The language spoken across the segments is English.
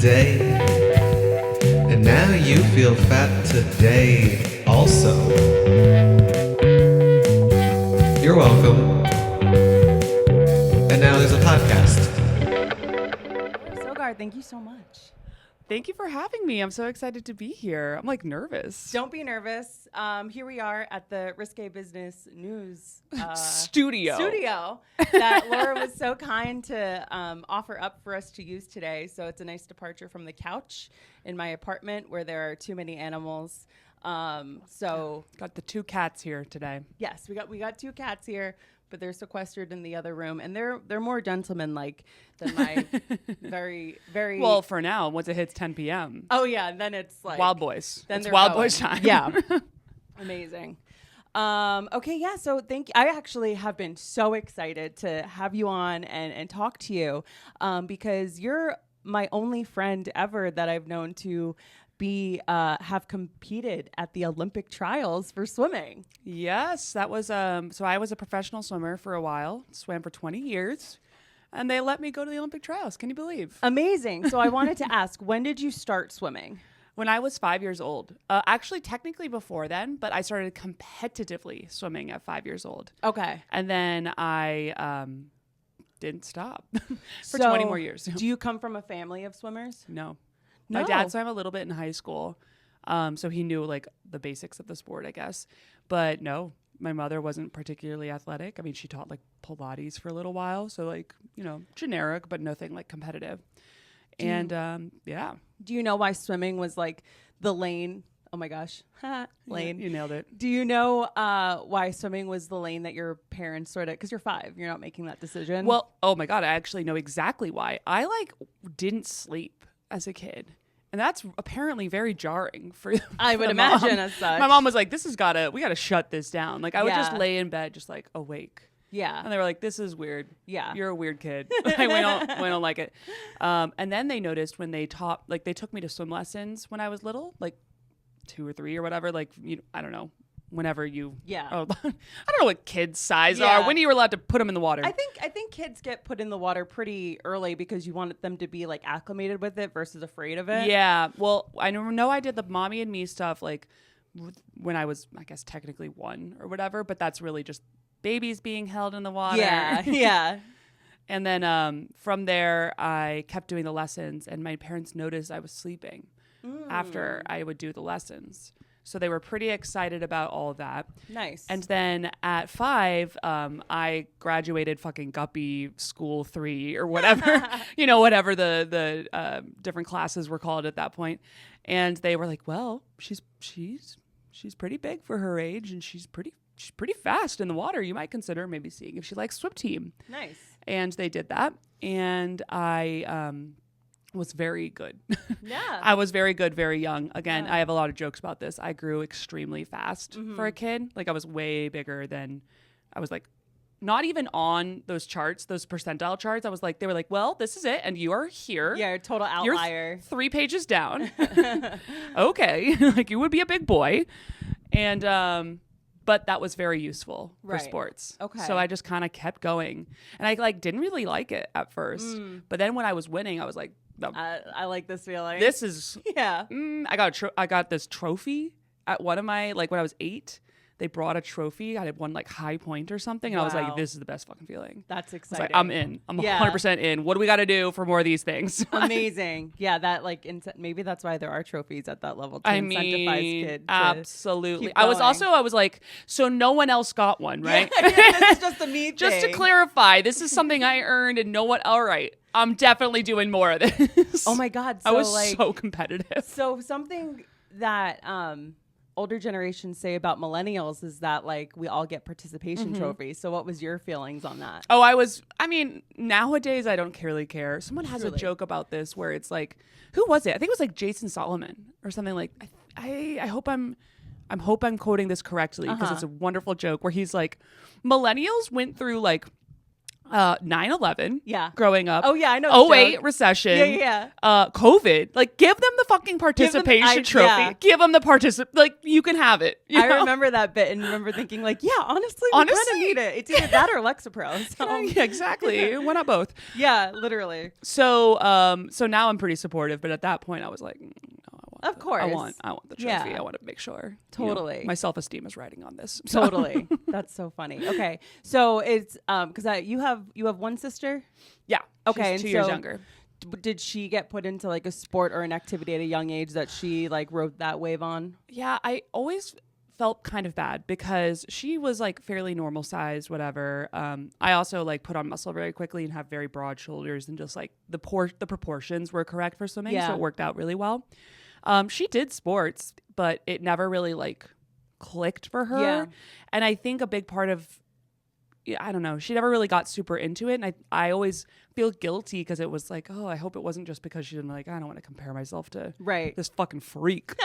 today, and now you feel fat today also. You're welcome. And now there's a podcast. Laura Sogar, thank you so much. Thank you for having me. I'm so excited to be here. I'm like nervous. Don't be nervous. Here we are at the Risque Business News studio that Laura was so kind to offer up for us to use today. So it's a nice departure from the couch in my apartment where there are too many animals. So got the two cats here today. yes, we got two cats here, but they're sequestered in the other room, and they're more gentleman-like than my very, very... Well, for now, once it hits 10 p.m. Oh, yeah, and then it's like... Wild Boys. Then It's Wild Boys time. Yeah. Amazing. Okay, yeah, so thank you. I actually have been so excited to have you on and talk to you because you're my only friend ever that I've known to have competed at the Olympic trials for swimming. Yes, that was so I was a professional swimmer for a while, swam for 20 years, and they let me go to the Olympic trials. Can you believe? Amazing. So I wanted to ask, when did you start swimming? When I was 5 years old. Actually, technically before then, but I started competitively swimming at 5 years old. Okay. And then I didn't stop for 20 more years. Do you come from a family of swimmers? No. No. My dad swam a little bit in high school, so he knew like the basics of the sport, I guess. But no, my mother wasn't particularly athletic. I mean, she taught like Pilates for a little while, so like, you know, generic, but nothing like competitive. Yeah. Do you know why swimming was like the lane? Oh my gosh. Lane. You nailed it. Do you know why swimming was the lane that your parents sort of, because you're 5, you're not making that decision? Well, oh my God, I actually know exactly why. I like didn't sleep as a kid. And that's apparently very jarring for I would mom. imagine as such. My mom was like, we gotta shut this down. Like I would just Yeah. lay in bed, just like awake. Yeah. And they were like, this is weird. Yeah. You're a weird kid. Like, we don't like it. And then they noticed when they took me to swim lessons when I was little, like 2 or 3 or whatever, like, I don't know, whenever you, Yeah. I don't know what kids' size Yeah. are. When are you allowed to put them in the water? I think kids get put in the water pretty early because you want them to be like acclimated with it versus afraid of it. Yeah. Well, I know I did the mommy and me stuff like when I was, I guess, technically 1 or whatever, but that's really just babies being held in the water. Yeah. Yeah. And then from there, I kept doing the lessons, and my parents noticed I was sleeping after I would do the lessons. So they were pretty excited about all of that. Nice. And then at 5, I graduated fucking guppy school 3 or whatever, whatever the different classes were called at that point. And they were like, well, she's pretty big for her age, and she's pretty fast in the water. You might consider maybe seeing if she likes swim team. Nice. And they did that. And I was very good. Yeah. I was very good, very young. Again, Yeah. I have a lot of jokes about this. I grew extremely fast for a kid. Like I was way bigger than, I was like, not even on those charts, those percentile charts. I was like, they were like, well, this is it. And you are here. Yeah, a total You're outlier. 3 pages down. Okay. Like you would be a big boy. And, but that was very useful for Right. sports. Okay. So I just kind of kept going, and I like didn't really like it at first. But then when I was winning, I was like, no, I like this feeling. this is, Yeah. I got this trophy at one of my, like when I was 8, they brought a trophy. I had won like high point or something. And I was Wow. like, this is the best fucking feeling. That's I was exciting. like, I'm in. I'm Yeah. 100% in. What do we got to do for more of these things? Amazing. Yeah, that like maybe that's why there are trophies at that level to I incentivize mean, kids. To absolutely. keep I was going. like, so no one else got one, right? Yeah, it's just a me Just to thing. clarify, this is something I earned and no one, all right, I'm definitely doing more of this. Oh my God. So I was like, so competitive. so something that older generations say about millennials is that like we all get participation trophies. So what was your feelings on that? Oh, nowadays I don't really care. Someone has a joke about this where it's like, who was it? I think it was like Jason Solomon or something like, I hope I'm quoting this correctly because it's a wonderful joke where he's like, millennials went through like 9/11. Yeah. Growing up. Oh, yeah, I know. Oh the wait, joke. recession. Yeah. COVID. Like, give them the fucking participation trophy. yeah. Give them the like, you can have it. You know? I remember that bit and remember thinking like, yeah, honestly, we kind of need it. It's either that or Lexapro. So. Yeah, exactly. Why not both? Yeah, literally. So, so now I'm pretty supportive, but at that point I was like, no, Of course. I want the trophy. Yeah. I want to make sure. Totally. My self-esteem is riding on this. So. Totally. That's so funny. Okay. So it's because you have one sister? Yeah. Okay. She's 2 years younger. Did she get put into like a sport or an activity at a young age that she like rode that wave on? Yeah, I always felt kind of bad because she was like fairly normal sized, whatever. I also like put on muscle very quickly and have very broad shoulders, and just like the proportions were correct for swimming, so it worked out really well. She did sports, but it never really like clicked for her. Yeah. And I think a big part of, I don't know, she never really got super into it. And I always feel guilty because it was like, oh, I hope it wasn't just because she didn't like, I don't want to compare myself to this fucking freak.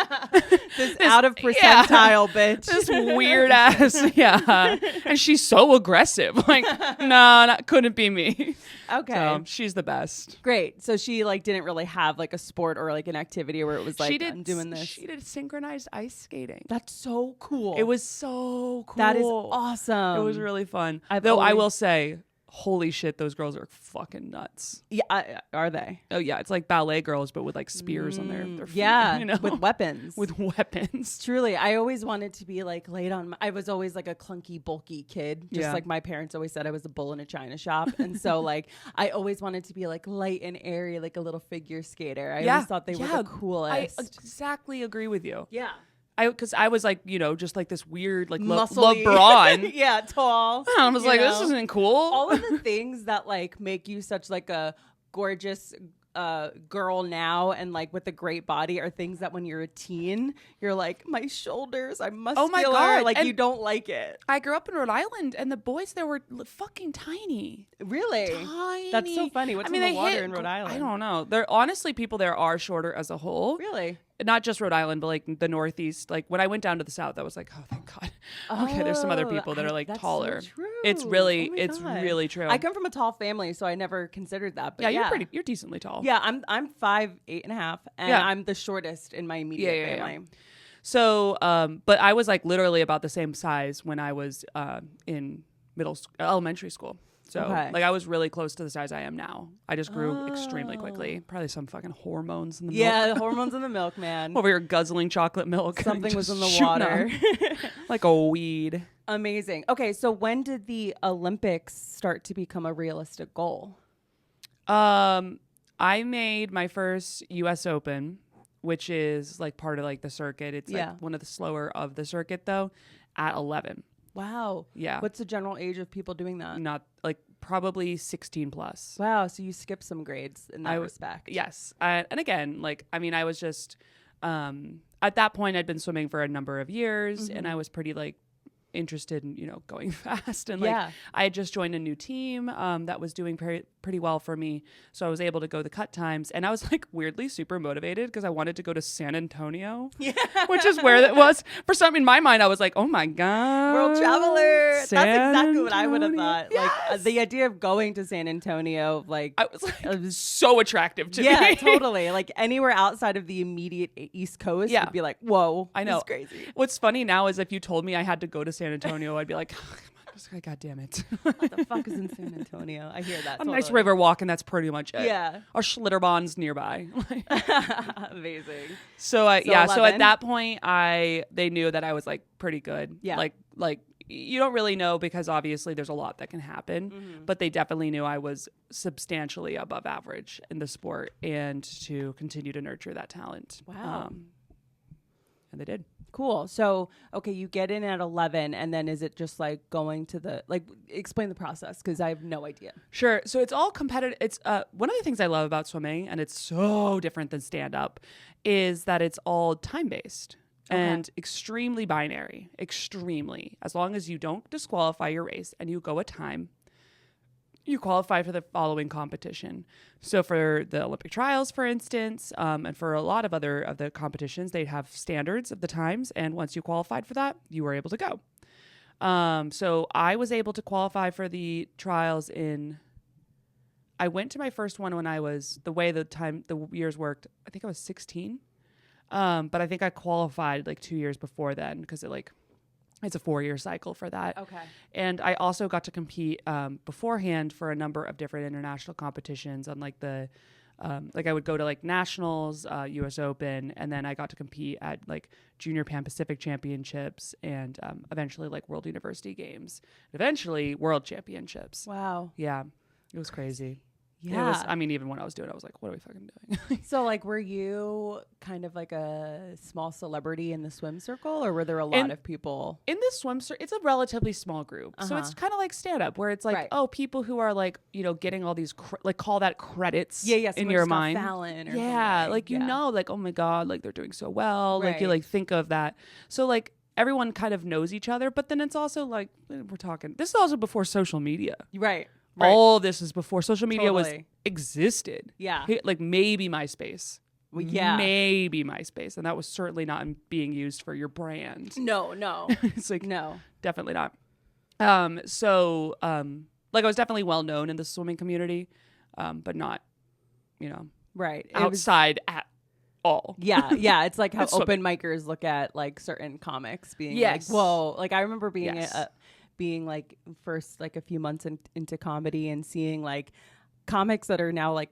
this out of percentile bitch. This weird ass. Yeah. And she's so aggressive. Like, no, couldn't be me. Okay. So she's the best. Great. So she like didn't really have like a sport or like an activity where it was like, I'm doing this. She did synchronized ice skating. That's so cool. It was so cool. That is awesome. It was really fun. I will say, holy shit, those girls are fucking nuts. Yeah, are they? Oh yeah, it's like ballet girls, but with like spears on their feet. Yeah, you know? with weapons. With weapons. Truly, I always wanted to be like laid on. I was always like a clunky, bulky kid, just like my parents always said I was a bull in a china shop, and so like I always wanted to be like light and airy, like a little figure skater. I always thought they were the coolest. I exactly agree with you. Yeah. Because I was like, just like this weird, like Muscly. LeBron. Yeah, tall. I was like, this isn't cool. All of the things that like make you such like a gorgeous girl now and like with a great body are things that when you're a teen, you're like, my shoulders, I'm muscular. Oh my God. Like and you don't like it. I grew up in Rhode Island and the boys there were fucking tiny. Really? Tiny. That's so funny. What's in the water in Rhode Island? I don't know. There honestly, people there are shorter as a whole. Really? Not just Rhode Island, but like the Northeast. Like when I went down to the South, I was like, oh, thank God. Okay, there's some other people that are like taller. So true. It's really, Oh my it's God. really true. I come from a tall family, so I never considered that. But you're decently tall. Yeah, I'm 5'8.5", and I'm the shortest in my immediate family. Yeah. So, but I was like literally about the same size when I was in elementary school. So like I was really close to the size I am now. I just grew extremely quickly. Probably some fucking hormones in the milk. Yeah, the hormones in the milk, man. Over here guzzling chocolate milk. Something was in the water. Like a weed. Amazing. Okay, so when did the Olympics start to become a realistic goal? I made my first US Open, which is like part of like the circuit. It's like one of the slower of the circuit though, at 11. Wow. Yeah. What's the general age of people doing that? Not like probably 16 plus. Wow. So you skipped some grades in that respect. Yes. And again, like, I mean, I was just, at that point I'd been swimming for a number of years and I was pretty like interested in, going fast. And like, I had just joined a new team, that was doing pretty well for me. So I was able to go the cut times and I was like weirdly super motivated because I wanted to go to San Antonio, which is where that was. For some, in my mind, I was like, oh my God. World traveler. That's exactly what I would have Antonio. thought. Yes. Like the idea of going to San Antonio, like I was like, so attractive to me. Yeah, totally. Like anywhere outside of the immediate East Coast would be like, whoa, I know. This is crazy. What's funny now is if you told me I had to go to San Antonio, I'd be like, oh, God damn it. What the fuck is in San Antonio? I hear that. A nice river walk, and that's pretty much it. Yeah. Our Schlitterbahn's nearby. Amazing. So at 11? that point, they knew that I was like pretty good. Yeah. Like you don't really know because obviously there's a lot that can happen, but they definitely knew I was substantially above average in the sport and to continue to nurture that talent. Wow. And they did. Cool. So, okay, you get in at 11, and then is it just like going to explain the process because I have no idea. Sure. So it's all competitive. It's one of the things I love about swimming, and it's so different than stand up, is that it's all time based and extremely binary. Extremely. As long as you don't disqualify your race and you go a time, you qualify for the following competition. So for the Olympic trials, for instance, and for a lot of other of the competitions, they have standards of the times. And once you qualified for that, you were able to go. So I was able to qualify for the trials I went to my first one when I was, the years worked, I think I was 16. But I think I qualified like 2 years before then because it's a 4-year cycle for that. Okay. And I also got to compete beforehand for a number of different international competitions on like I would go to like nationals, US Open, and then I got to compete at like Junior Pan Pacific Championships and eventually like World University Games, eventually World Championships. Wow. Yeah, it was crazy. Yeah. It was, I mean, even when I was doing it, I was like, what are we fucking doing? So, like, were you kind of like a small celebrity in the swim circle, or were there a lot of people? In the swim circle, it's a relatively small group. So it's kind of like stand-up, where it's like, oh, people who are like, getting all these, call that credits in your mind. Fallon or like, like, oh my God, like they're doing so well. Like, you like think of that. So, like, everyone kind of knows each other, but then it's also like, this is also before social media. Right. All this is before social media existed. Yeah. Like maybe MySpace. Well, yeah. Maybe MySpace. And that was certainly not being used for your brand. No. It's like, no. Definitely not. Like I was definitely well known in the swimming community, but not, right. outside at all. Yeah. It's like how open micers look at like certain comics being like, whoa. Like I remember being like first like a few months into comedy and seeing like comics that are now like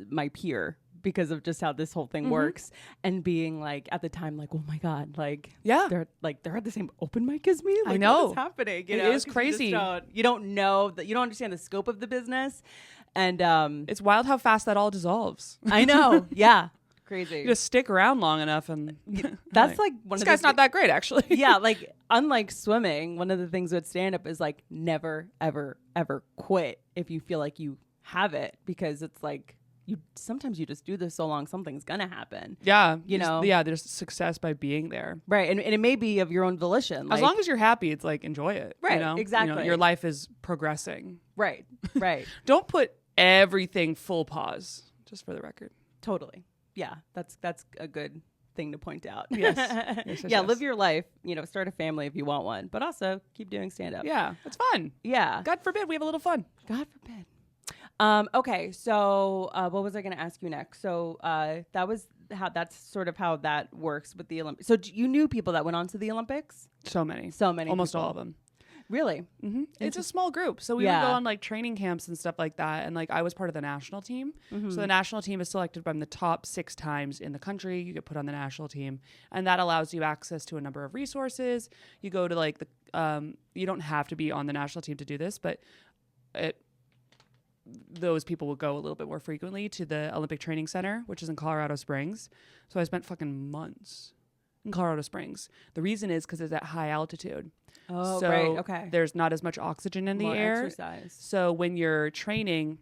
my peer because of just how this whole thing works, and being like at the time like, oh my God, like they're at the same open mic as me. Like, I know what's happening. It is crazy. You don't know that, you don't understand the scope of the business, and it's wild how fast that all dissolves. I know. Yeah. Crazy. You just stick around long enough and that's like one this of guy's not that great actually. Yeah, like unlike swimming, one of the things with stand up is like never ever ever quit if you feel like you have it, because it's like sometimes you just do this so long something's gonna happen. Yeah. know? Yeah, there's success by being there. Right. And it may be of your own volition. As long as you're happy, it's like enjoy it. Right. Exactly. Your life is progressing. Right. Don't put everything full pause, just for the record. Totally. Yeah, that's a good thing to point out. Yes. Yes. Live your life, start a family if you want one, but also keep doing stand up. Yeah, it's fun. Yeah. God forbid we have a little fun. God forbid. Okay, so what was I going to ask you next? So that's sort of how that works with the Olympics. So you knew people that went on to the Olympics? So many. Almost people. all of them. Really? Mm-hmm. It's a small group. So we would go on like training camps and stuff like that. And like I was part of the national team. Mm-hmm. So the national team is selected from the top 6 times in the country. You get put on the national team. And that allows you access to a number of resources. You go to like you don't have to be on the national team to do this, but those people will go a little bit more frequently to the Olympic Training Center, which is in Colorado Springs. So I spent fucking months in Colorado Springs. The reason is because it's at high altitude. Oh, so right. Okay. There's not as much oxygen in the air. Exercise. So when you're training,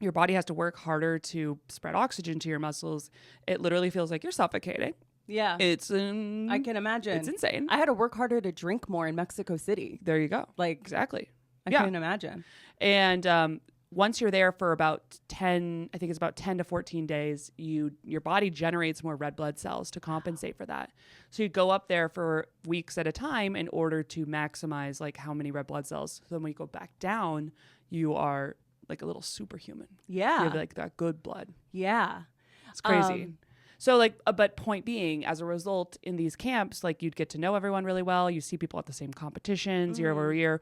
your body has to work harder to spread oxygen to your muscles. It literally feels like you're suffocating. Yeah. I can imagine. It's insane. I had to work harder to drink more in Mexico City. There you go. Like, exactly. I couldn't imagine. And once you're there for about 10 to 14 days, your body generates more red blood cells to compensate for that. So you go up there for weeks at a time in order to maximize like how many red blood cells. So then when you go back down, you are like a little superhuman. Yeah. You have like that good blood. Yeah. It's crazy. So like, but point being, as a result in these camps, like you'd get to know everyone really well. You see people at the same competitions year over year.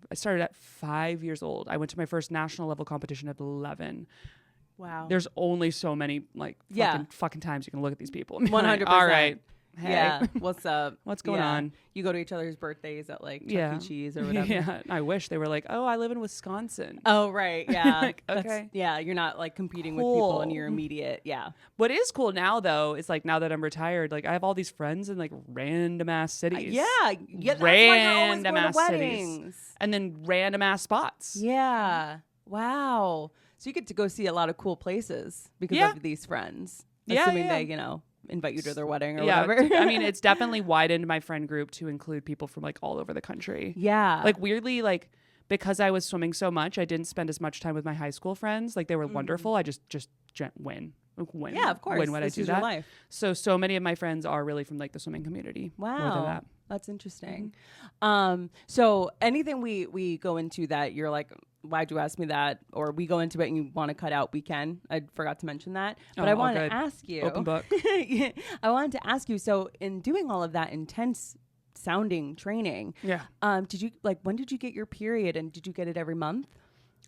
I started at 5 years old. I went to my first national level competition at 11. Wow. There's only so many like fucking times you can look at these people. 100%. All right. Hey. Yeah. What's up? What's going on? You go to each other's birthdays at like Chuck E. Cheese or whatever. Yeah. I wish they were like, oh, I live in Wisconsin. Oh, right. Yeah. Like, okay. Yeah. You're not like competing with people in your immediate. Yeah. What is cool now though is like now that I'm retired, like I have all these friends in like random ass cities. Yeah. That's random why ass you're always going to cities. weddings. And then random ass spots. Yeah. Wow. So you get to go see a lot of cool places because of these friends. Assuming they, invite you to their wedding or whatever. I mean, it's definitely widened my friend group to include people from like all over the country. Yeah. Like weirdly, like because I was swimming so much, I didn't spend as much time with my high school friends. Like they were wonderful. I just win. Like, when? Yeah, of course. When would I This do is your that? life. So many of my friends are really from like the swimming community. More than Wow. that. That's interesting. So anything we go into that you're like, why'd you ask me that? Or we go into it and you want to cut out, we can. I forgot to mention that. But I all wanted good. to ask you. Open book. I wanted to ask you, so in doing all of that intense sounding training, Yeah. did you when did you get your period, and did you get it every month?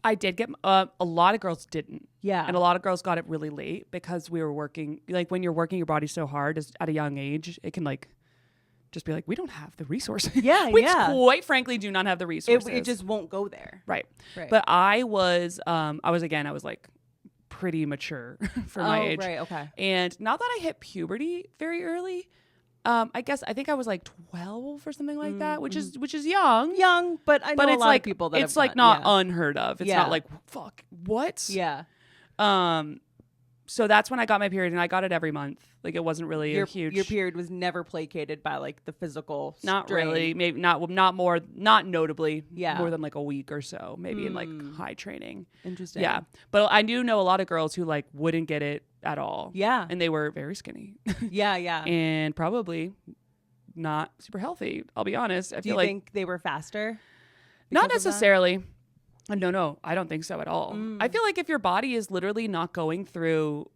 I did get a lot of girls didn't. Yeah. And a lot of girls got it really late because we were working. Like when you're working your body so hard at a young age, it can like just be like, we don't have the resources. Yeah, we yeah. quite frankly do not have the resources. It just won't go there. right. Right. But I was like pretty mature for my age. Right, okay. And not that I hit puberty very early. I think I was like 12 or something like that, which is young. Young, but I know a it's lot like of people that it's have like not not unheard of. It's Yeah. not like fuck what. Yeah. So that's when I got my period, and I got it every month. Like it wasn't really Your a huge. your period was never placated by like the physical Not strain. really. Maybe not notably. Yeah. More than like a week or so, maybe in like high training. Interesting. Yeah. But I do know a lot of girls who like wouldn't get it at all. Yeah. And they were very skinny. Yeah, yeah. And probably not super healthy. I'll be honest. I Do feel you like think they were faster? not because of that? necessarily. No, I don't think so at all. I feel like if your body is literally not going through,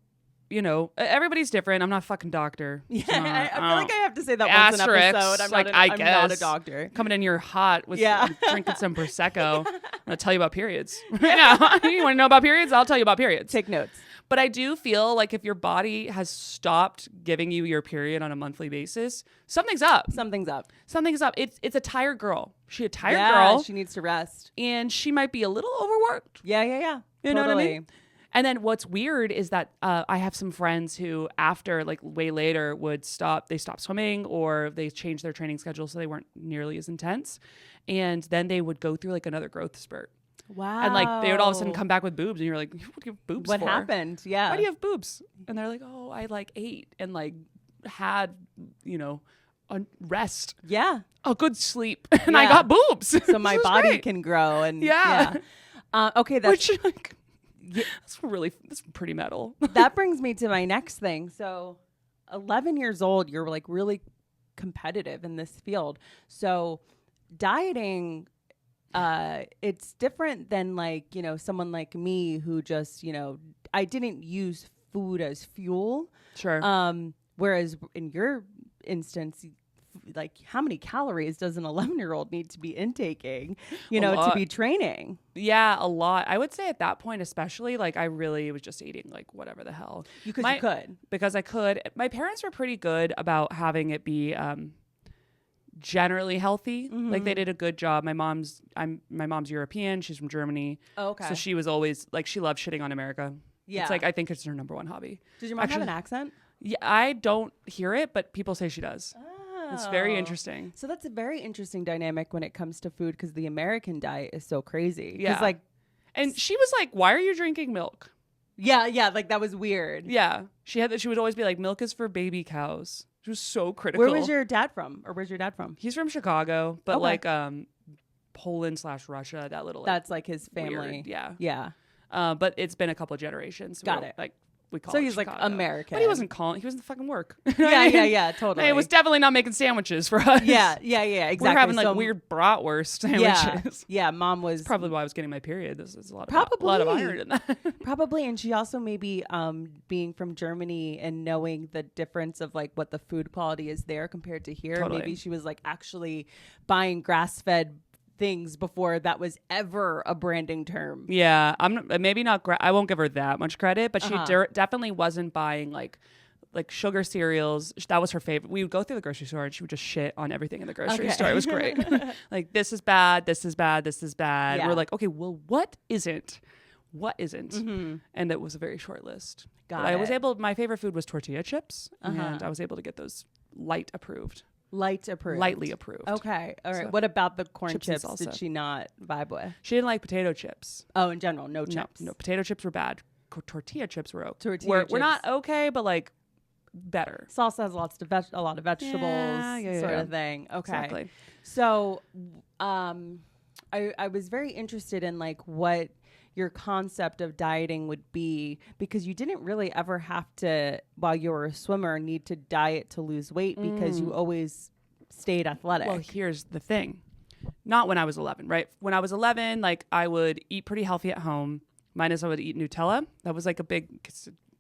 everybody's different. I'm not a fucking doctor. Yeah, So, I feel like I have to say that once an Asterisks, episode. I'm like, not I I'm not a guess. doctor. coming in here hot with Yeah. drinking some Prosecco. I'm going to tell you about periods. Right now. You want to know about periods? I'll tell you about periods. Take notes. But I do feel like if your body has stopped giving you your period on a monthly basis, something's up. Something's up. Something's up. It's a tired girl. She's a tired Yeah, girl. she needs to rest. And she might be a little overworked. Yeah. You know what I Totally. mean? And then what's weird is that I have some friends who after like way later would stop swimming, or they changed their training schedule so they weren't nearly as intense. And then they would go through like another growth spurt. Wow. And like they would all of a sudden come back with boobs, and you're like, what do you have boobs What for? happened? Yeah. Why do you have boobs? And they're like, oh, I like ate and like had, a rest, Yeah. a good sleep, and I Yeah. got boobs. So my This is body great. can grow and Yeah. Okay, that's Which like, that's pretty metal. that brings me to my next thing. So 11 years old, you're like really competitive in this field. So dieting, it's different than like, someone like me who just, I didn't use food as fuel. Sure. Whereas in your instance, like how many calories does an 11-year-old need to be intaking, to lot. be training? Yeah, a lot. I would say at that point, especially, like I really was just eating like whatever the hell. Because My- you could. Because I could. My parents were pretty good about having it be generally healthy. Like they did a good job. My mom's European. She's from Germany. Oh, okay. So she was always like, she loved shitting on America. Yeah. It's like, I think it's her number one hobby. Does your mom have an accent? Yeah, I don't hear it, but people say she does. It's very Oh. interesting. So that's a very interesting dynamic when it comes to food, because the American diet is so crazy. Yeah. Like, And she was like, why are you drinking milk? yeah, like that was weird. Yeah. She would always be like, milk is for baby cows. She was so critical. Where was your dad from? Or where's your dad from? He's from Chicago, but Okay. like Poland/Russia, that little like, That's like his family. weird, yeah. Yeah. But it's been a couple of generations. Got We're, it. Like we call So it he's like Chicago. American. But he wasn't fucking work. You know what Yeah, I mean? yeah, totally. Hey, it was definitely not making sandwiches for us. yeah, exactly. We were having like So, weird bratwurst Yeah, sandwiches. yeah. Mom was Probably why I was getting my period. This is a lot Probably. of iron in that. probably, and she also maybe being from Germany and knowing the difference of like what the food quality is there compared to here. Totally. Maybe she was like actually buying grass-fed things before that was ever a branding term. Yeah, maybe not. I won't give her that much credit, but she Uh-huh. definitely wasn't buying like sugar cereals. That was her favorite. We would go through the grocery store and she would just shit on everything in the grocery Okay. store. It was great. Like, this is bad. This is bad. This is bad. Yeah. We're like, okay, well, what isn't? What isn't? Mm-hmm. And it was a very short list. Got But I was it. able. My favorite food was tortilla chips, Uh-huh. and I was able to get those lightly approved. Lightly approved. Okay. All right. So, what about the corn chips and chips? Did salsa. she not vibe with? She didn't like potato chips. Oh, in general, no chips. No, potato chips were bad. Tortilla chips were Tortilla We're not chips. okay, but like better. Salsa has a lot of vegetables, Yeah, sort yeah. of thing. Okay. Exactly. So, I was very interested in like what your concept of dieting would be, because you didn't really ever have to, while you were a swimmer, need to diet to lose weight because you always stayed athletic. Well, here's the thing. Not when I was 11, right? When I was 11, like I would eat pretty healthy at home. Minus I would eat Nutella. That was like a big,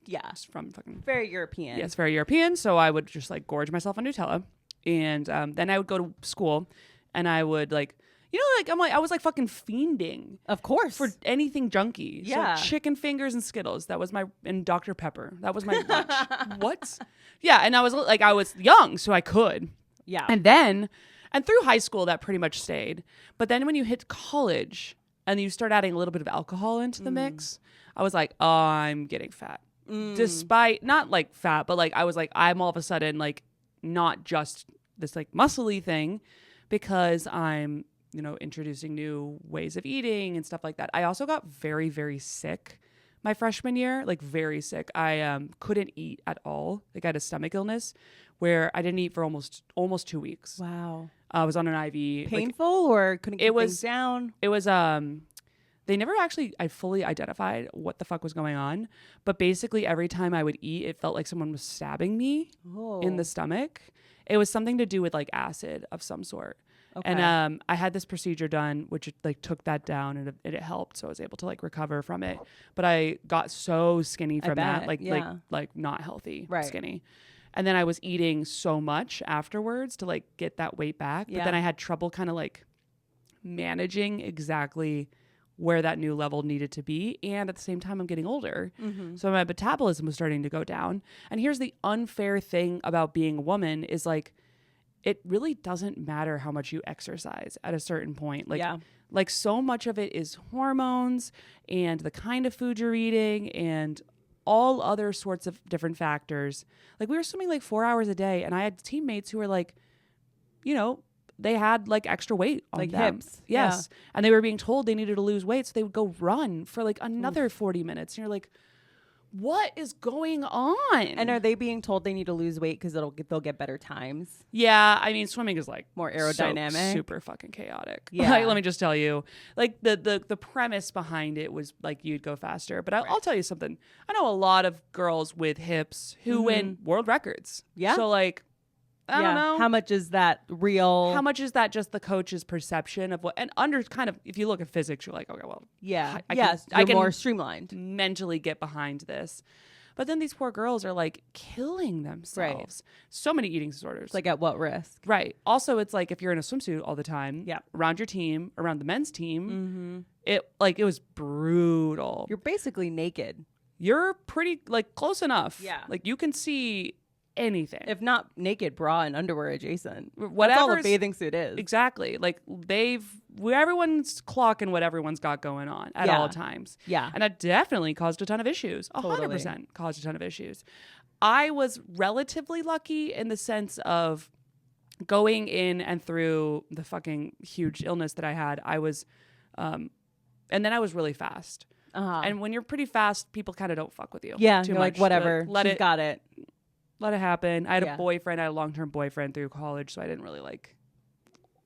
yeah, it's from fucking, very European. yeah, it's very European. So I would just like gorge myself on Nutella. And then I would go to school and I would like, you know, like I was like fucking fiending. Of course. For anything junky. Yeah. So chicken fingers and Skittles. That was and Dr. Pepper. That was my lunch. What? Yeah. And I was young, so I could. Yeah. And through high school, that pretty much stayed. But then when you hit college and you start adding a little bit of alcohol into the mix, I was like, oh, I'm getting fat. Despite, not like fat, but like I was like, I'm all of a sudden like not just this like muscly thing, because I'm, you know, introducing new ways of eating and stuff like that. I also got very, very sick my freshman year, like very sick. I couldn't eat at all. Like I had a stomach illness where I didn't eat for almost 2 weeks. Wow. I was on an IV. Painful or couldn't keep things down? It was they never actually I fully identified what the fuck was going on, but basically every time I would eat, it felt like someone was stabbing me in the stomach. It was something to do with like acid of some sort. Okay. And I had this procedure done, which like took that down, and it helped. So I was able to like recover from it. But I got so skinny from that, like not healthy, skinny. And then I was eating so much afterwards to like get that weight back. But then I had trouble kind of like managing exactly where that new level needed to be. And at the same time, I'm getting older. So my metabolism was starting to go down. And here's the unfair thing about being a woman is like, it really doesn't matter how much you exercise at a certain point. Like so much of it is hormones and the kind of food you're eating and all other sorts of different factors. Like we were swimming like 4 hours a day, and I had teammates who were like, you know, they had like extra weight on like them. hips. Yes. Yeah. And they were being told they needed to lose weight, so they would go run for like another 40 minutes. And you're like, what is going on? And are they being told they need to lose weight because they'll get better times? Yeah, I mean, swimming is like more aerodynamic, super fucking chaotic. Yeah, like, let me just tell you, like the premise behind it was like you'd go faster. But I'll tell you something. I know a lot of girls with hips who win world records. Yeah, so like. I don't know. How much is that real? How much is that just the coach's perception of what, and under kind of, if you look at physics, you're like, okay, well, I can more streamlined. Mentally get behind this. But then these poor girls are like killing themselves. Right. So many eating disorders. Like at what risk? Right. Also, it's like if you're in a swimsuit all the time, around your team, around the men's team, it was brutal. You're basically naked. You're pretty like close enough. Yeah. Like you can see anything, if not naked, bra and underwear adjacent, whatever all a bathing suit is. Exactly. Like everyone's clocking what everyone's got going on at all times. Yeah. And that definitely caused a ton of issues. 100% caused a ton of issues. I was relatively lucky in the sense of going in and through the fucking huge illness that I had. I was and then I was really fast. And when you're pretty fast, people kind of don't fuck with you. Yeah, too much. Like whatever. She's got it. Let it happen. I had a boyfriend. I had a long-term boyfriend through college, so I didn't really like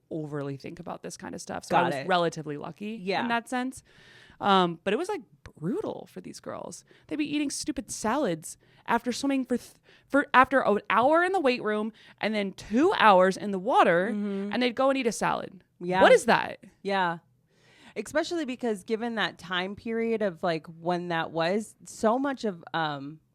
overly think about this kind of stuff. So I was relatively lucky in that sense. But it was like brutal for these girls. They'd be eating stupid salads after swimming for after an hour in the weight room and then 2 hours in the water, and they'd go and eat a salad. Yeah. What is that? Yeah. Especially because given that time period of like when that was, so much of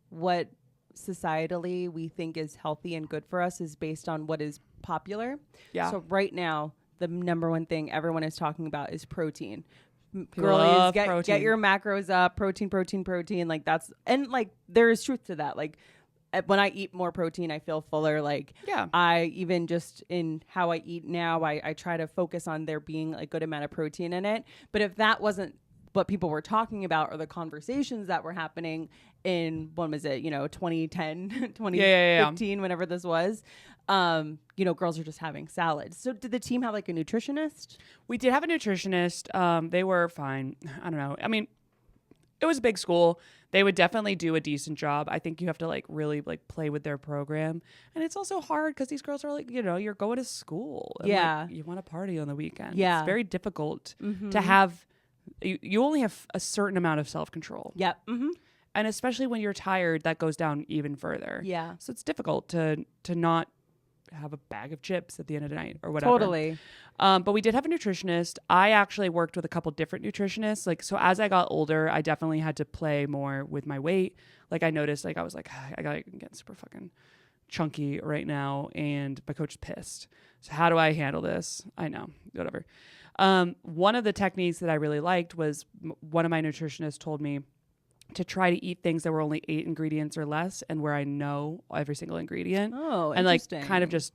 what societally we think is healthy and good for us is based on what is popular. Yeah. So right now, the number one thing everyone is talking about is protein. Girlies, get your macros up, protein. Like that's, and like there is truth to that. Like when I eat more protein, I feel fuller. Like I even just in how I eat now, I try to focus on there being a good amount of protein in it. But if that wasn't what people were talking about or the conversations that were happening in, when was it, 2010, 2015, whenever this was, girls are just having salads. So did the team have like a nutritionist? We did have a nutritionist. They were fine. I don't know. I mean, it was a big school. They would definitely do a decent job. I think you have to like really like play with their program. And it's also hard because these girls are like, you're going to school. And, like, you want to party on the weekend. Yeah. It's very difficult to have You only have a certain amount of self-control. Yep. Mm-hmm. And especially when you're tired, that goes down even further. Yeah. So it's difficult to not have a bag of chips at the end of the night or whatever. Totally. But we did have a nutritionist. I actually worked with a couple different nutritionists. Like, so as I got older, I definitely had to play more with my weight. Like I noticed, like I was like, I gotta get super fucking chunky right now, and my coach is pissed. So how do I handle this? I know, whatever. One of the techniques that I really liked was one of my nutritionists told me to try to eat things that were only 8 ingredients or less, and where I know every single ingredient. Oh, and like interesting. kind of just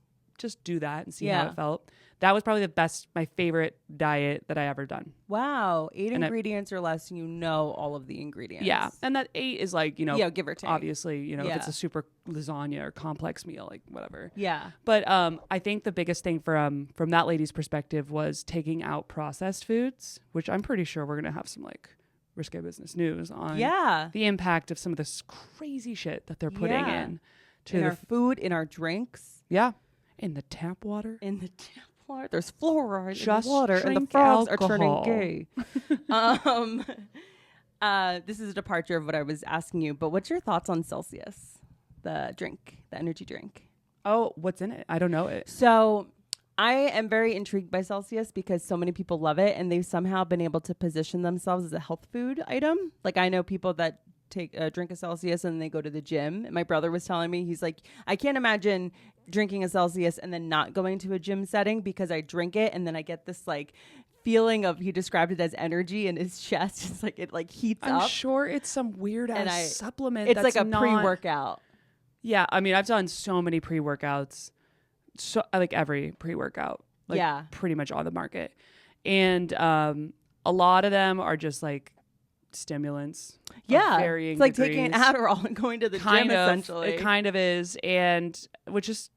do that and see how Yeah. it felt. That was probably my favorite diet that I ever done. Wow. 8 And ingredients or less, and you know all of the ingredients. Yeah. And that 8 is like, Yeah, give or take. obviously, if Yeah. it's a super lasagna or complex meal, like whatever. Yeah. But I think the biggest thing from that lady's perspective was taking out processed foods, which I'm pretty sure we're going to have some like risque business news on Yeah. the impact of some of this crazy shit that they're putting Yeah. in to In the our food, in our drinks, in the tap water. in the tap water. There's fluoride Just in the water, and the drink frogs are alcohol. turning gay. This is a departure of what I was asking you, but what's your thoughts on Celsius, the drink, the energy drink? Oh, what's in it? I don't know it. So I am very intrigued by Celsius because so many people love it, and they've somehow been able to position themselves as a health food item. Like I know people that take a drink of Celsius and they go to the gym. And my brother was telling me, he's like, I can't imagine drinking a Celsius and then not going to a gym setting, because I drink it and then I get this like feeling of, he described it as energy in his chest. It's like it like heats I'm up. sure it's some weird And ass supplement. It's that's like a not- pre-workout. Yeah, I mean, I've done so many pre-workouts, so like every pre-workout, like Yeah. pretty much on the market, and a lot of them are just like stimulants. of Yeah. varying It's like taking an degrees. Adderall and going to the gym essentially. It kind of is, and which is,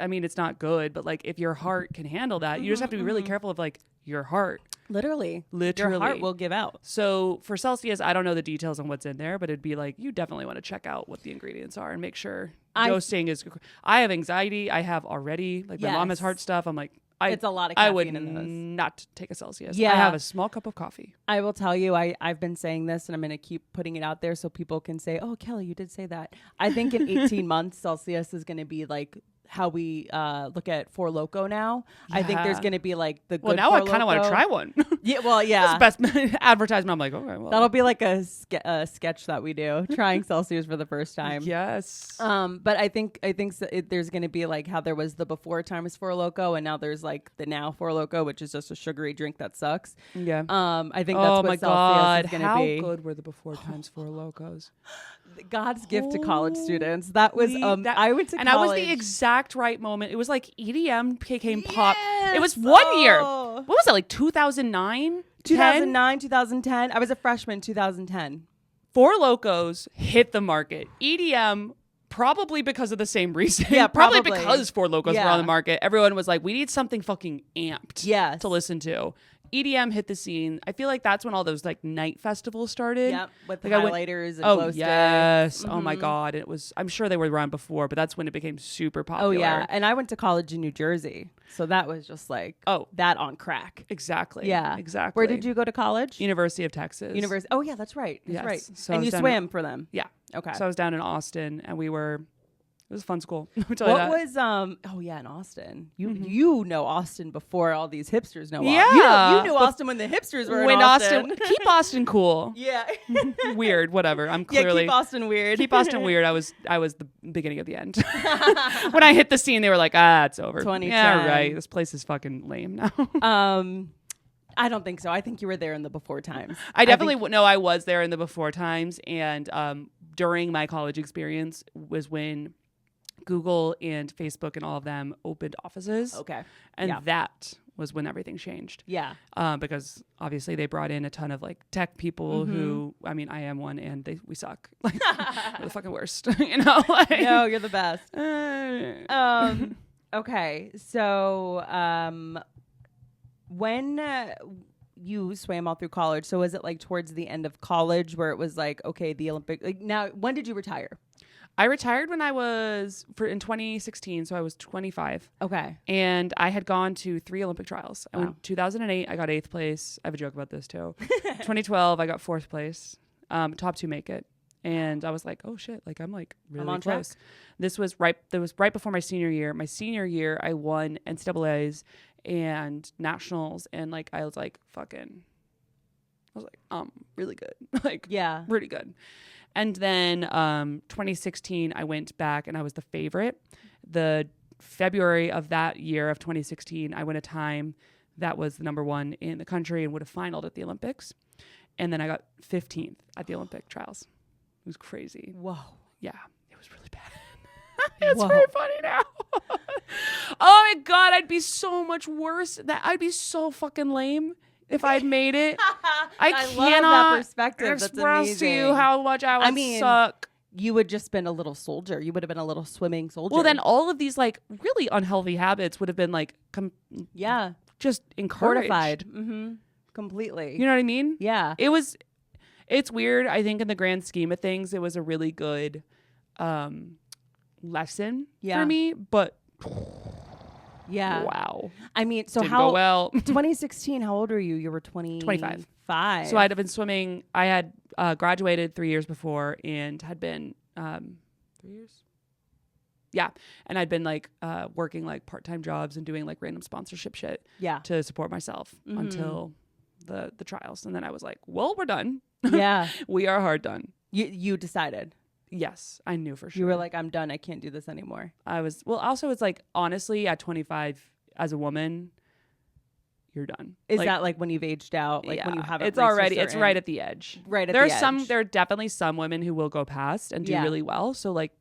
I mean, it's not good, but like if your heart can handle that, you just have to be really careful of like your heart. Literally. Literally. Your heart will give out. So for Celsius, I don't know the details on what's in there, but it'd be like, you definitely want to check out what the ingredients are and make sure dosing is. I have anxiety. I have already, like my mom has Yes. heart stuff. I'm like, It's a lot of I caffeine would in those. not take a Celsius. Yeah. I have a small cup of coffee. I will tell you, I've been saying this, and I'm going to keep putting it out there so people can say, oh, Kelly, you did say that. I think in 18 months, Celsius is going to be like how we look at Four Loko now. I think there's Yeah. going to be like the good Well, now Four I kind of want to Loko. try one. Yeah, well, yeah. That's the best advertisement. I'm like, okay, well. That'll be like a sketch that we do, trying Celsius for the first time. Yes. But I think there's going to be like how there was the before times Four Loko, and now there's like the now Four Loko, which is just a sugary drink that sucks. Yeah. I think that's Oh what my Celsius God. is going to How be. good were the before times Four Locos? God's gift to college students. That was I went to and college. I was the exact right moment. It was like EDM became pop. It was 1 year. Oh. What was it, like 2009? 2009, 2010. I was a freshman 2010. Four Locos hit the market. EDM, probably because of the same reason. Yeah, probably probably. because Four Locos were Yeah. on the market. Everyone was like, we need something fucking amped Yes. to listen to. EDM hit the scene. I feel like that's when all those like night festivals started. Yep, with Like, I went- highlighters and Oh glow sticks. yes! Oh my God! It was. I'm sure they were around before, but that's when it became super popular. Oh yeah, and I went to college in New Jersey, so that was just like that on crack. Exactly. Yeah, Exactly. Where did you go to college? University of Texas. University. Oh yeah, that's right. That's Yes. right. So I and was you down swam for them. Yeah. Okay. So I was down in Austin, and it was a fun school. I'll tell you What that. was Oh yeah, in Austin. You know Austin before all these hipsters know. Yeah. Austin. You knew Austin when the hipsters were when in Austin. keep Austin cool. Yeah. Weird. Whatever. I'm Yeah. clearly Keep Austin weird. Keep Austin weird. I was the beginning of the end. When I hit the scene, they were like, it's over. 2010. Yeah, right. This place is fucking lame now. I don't think so. I think you were there in the before times. I definitely know I was there in the before times, and during my college experience was when Google and Facebook and all of them opened offices. Okay. And Yeah. that was when everything changed. Yeah. Because obviously they brought in a ton of like tech people who, I mean, I am one, and we suck. Like, we're the fucking worst. You know? Like, No, you're the best. uh, Okay. So, when you swam all through college, so was it like towards the end of college where it was like, okay, the Olympic, like now, when did you retire? I retired when I was in 2016, so I was 25. Okay. And I had gone to 3 Olympic trials. I Wow. went 2008, I got 8th place. I have a joke about this too. 2012, I got 4th place. Top 2 make it. And I was like, oh shit, like I'm like really on close. track. That was right before my senior year. My senior year, I won NCAAs and nationals, and like I was like really good. Like Yeah. pretty good. And then 2016, I went back and I was the favorite. The February of that year of 2016, I went a time that was the number 1 in the country and would have finaled at the Olympics. And then I got 15th at the Olympic trials. It was crazy. Whoa. Yeah, it was really bad. It's Whoa. very funny now. Oh my God, I'd be so much worse. I'd be so fucking lame if I'd made it. I love cannot that perspective. That's express to you amazing. how much I would suck. You would just been a little soldier. You would have been a little swimming soldier. Well, then all of these like really unhealthy habits would have been like just encouraged. fortified. Mm-hmm. Completely. You know what I mean? Yeah. It's weird. I think in the grand scheme of things, it was a really good lesson for me. But yeah. wow. I mean, so Didn't how go well. 2016, how old were you? You were 25. So I'd have been swimming. I had graduated 3 years before and had been 3 years. Yeah. And I'd been like working like part-time jobs and doing like random sponsorship shit to support myself until the trials. And then I was like, well, we're done. Yeah. We are hard done. You decided. Yes, I knew for sure. You were like, I'm done. I can't do this anymore. Also it's like, honestly, at 25 as a woman, you're done. Is like, that like when you've aged out? Like when you haven't it's reached a already, it's certain- right at the edge. Right at there the are edge. there are definitely some women who will go past and do really well. So like,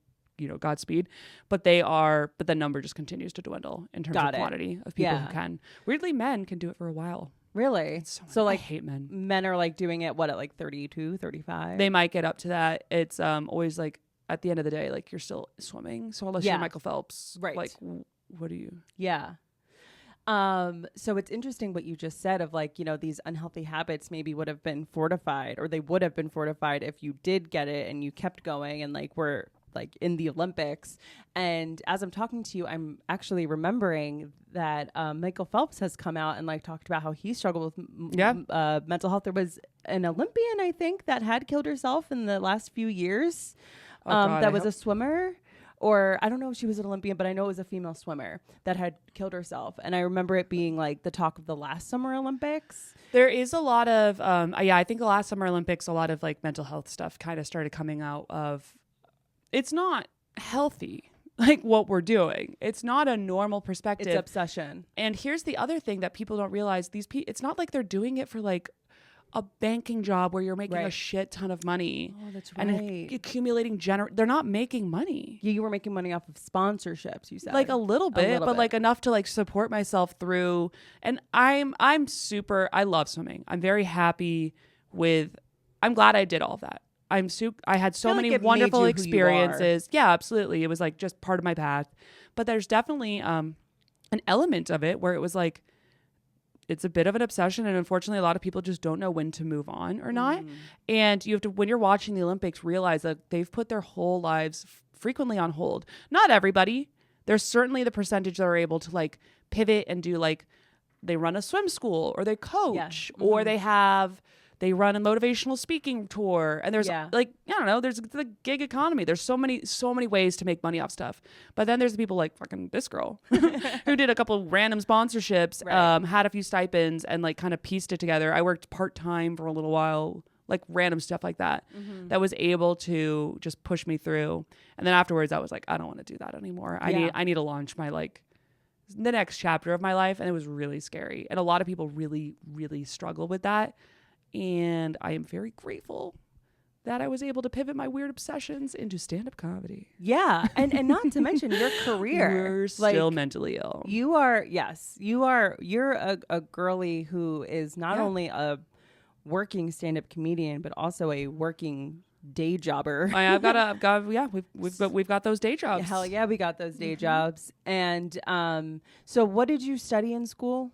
Godspeed. But the number just continues to dwindle in terms of quantity of people who can. Weirdly, men can do it for a while. Really? So like, I hate men. Men are like doing it, what, at like 32, 35? They might get up to that. It's always like at the end of the day, like you're still swimming. So unless you're Michael Phelps, right? Like, what are you? Yeah. So it's interesting what you just said of like, these unhealthy habits maybe would have been fortified, or they would have been fortified if you did get it and you kept going and like were like in the Olympics. And as I'm talking to you, I'm actually remembering that Michael Phelps has come out and like talked about how he struggled with mental health. There was an Olympian, I think, that had killed herself in the last few years. That was a swimmer, or I don't know if she was an Olympian, but I know it was a female swimmer that had killed herself. And I remember it being like the talk of the last Summer Olympics. There is a lot of, I think the last Summer Olympics, a lot of like mental health stuff kind of started coming out of, it's not healthy, like what we're doing. It's not a normal perspective. It's obsession. And here's the other thing that people don't realize. It's not like they're doing it for like a banking job where you're making a shit ton of money. Oh, that's right. And accumulating they're not making money. You were making money off of sponsorships, you said. Like a little bit, but like enough to like support myself through. And I love swimming. I'm very happy I'm glad I did all of that. I had so many wonderful experiences. Yeah, absolutely. It was like just part of my path. But there's definitely an element of it where it was like, it's a bit of an obsession, and unfortunately a lot of people just don't know when to move on or not. And you have to, when you're watching the Olympics, realize that they've put their whole lives frequently on hold. Not everybody. There's certainly the percentage that are able to like pivot and do like, they run a swim school, or they coach, or they run a motivational speaking tour. And there's like, I don't know, there's the gig economy. There's so many ways to make money off stuff. But then there's the people like fucking this girl who did a couple random sponsorships, had a few stipends, and like kind of pieced it together. I worked part-time for a little while, like random stuff like that, that was able to just push me through. And then afterwards I was like, I don't want to do that anymore. I need to launch my like the next chapter of my life. And it was really scary. And a lot of people really, really struggle with that. And I am very grateful that I was able to pivot my weird obsessions into stand-up comedy. Yeah. And not to mention your career. You're still mentally ill. You're a girly who is not only a working stand-up comedian, but also a working day jobber. We've got those day jobs. Hell yeah, we got those day jobs. And so what did you study in school?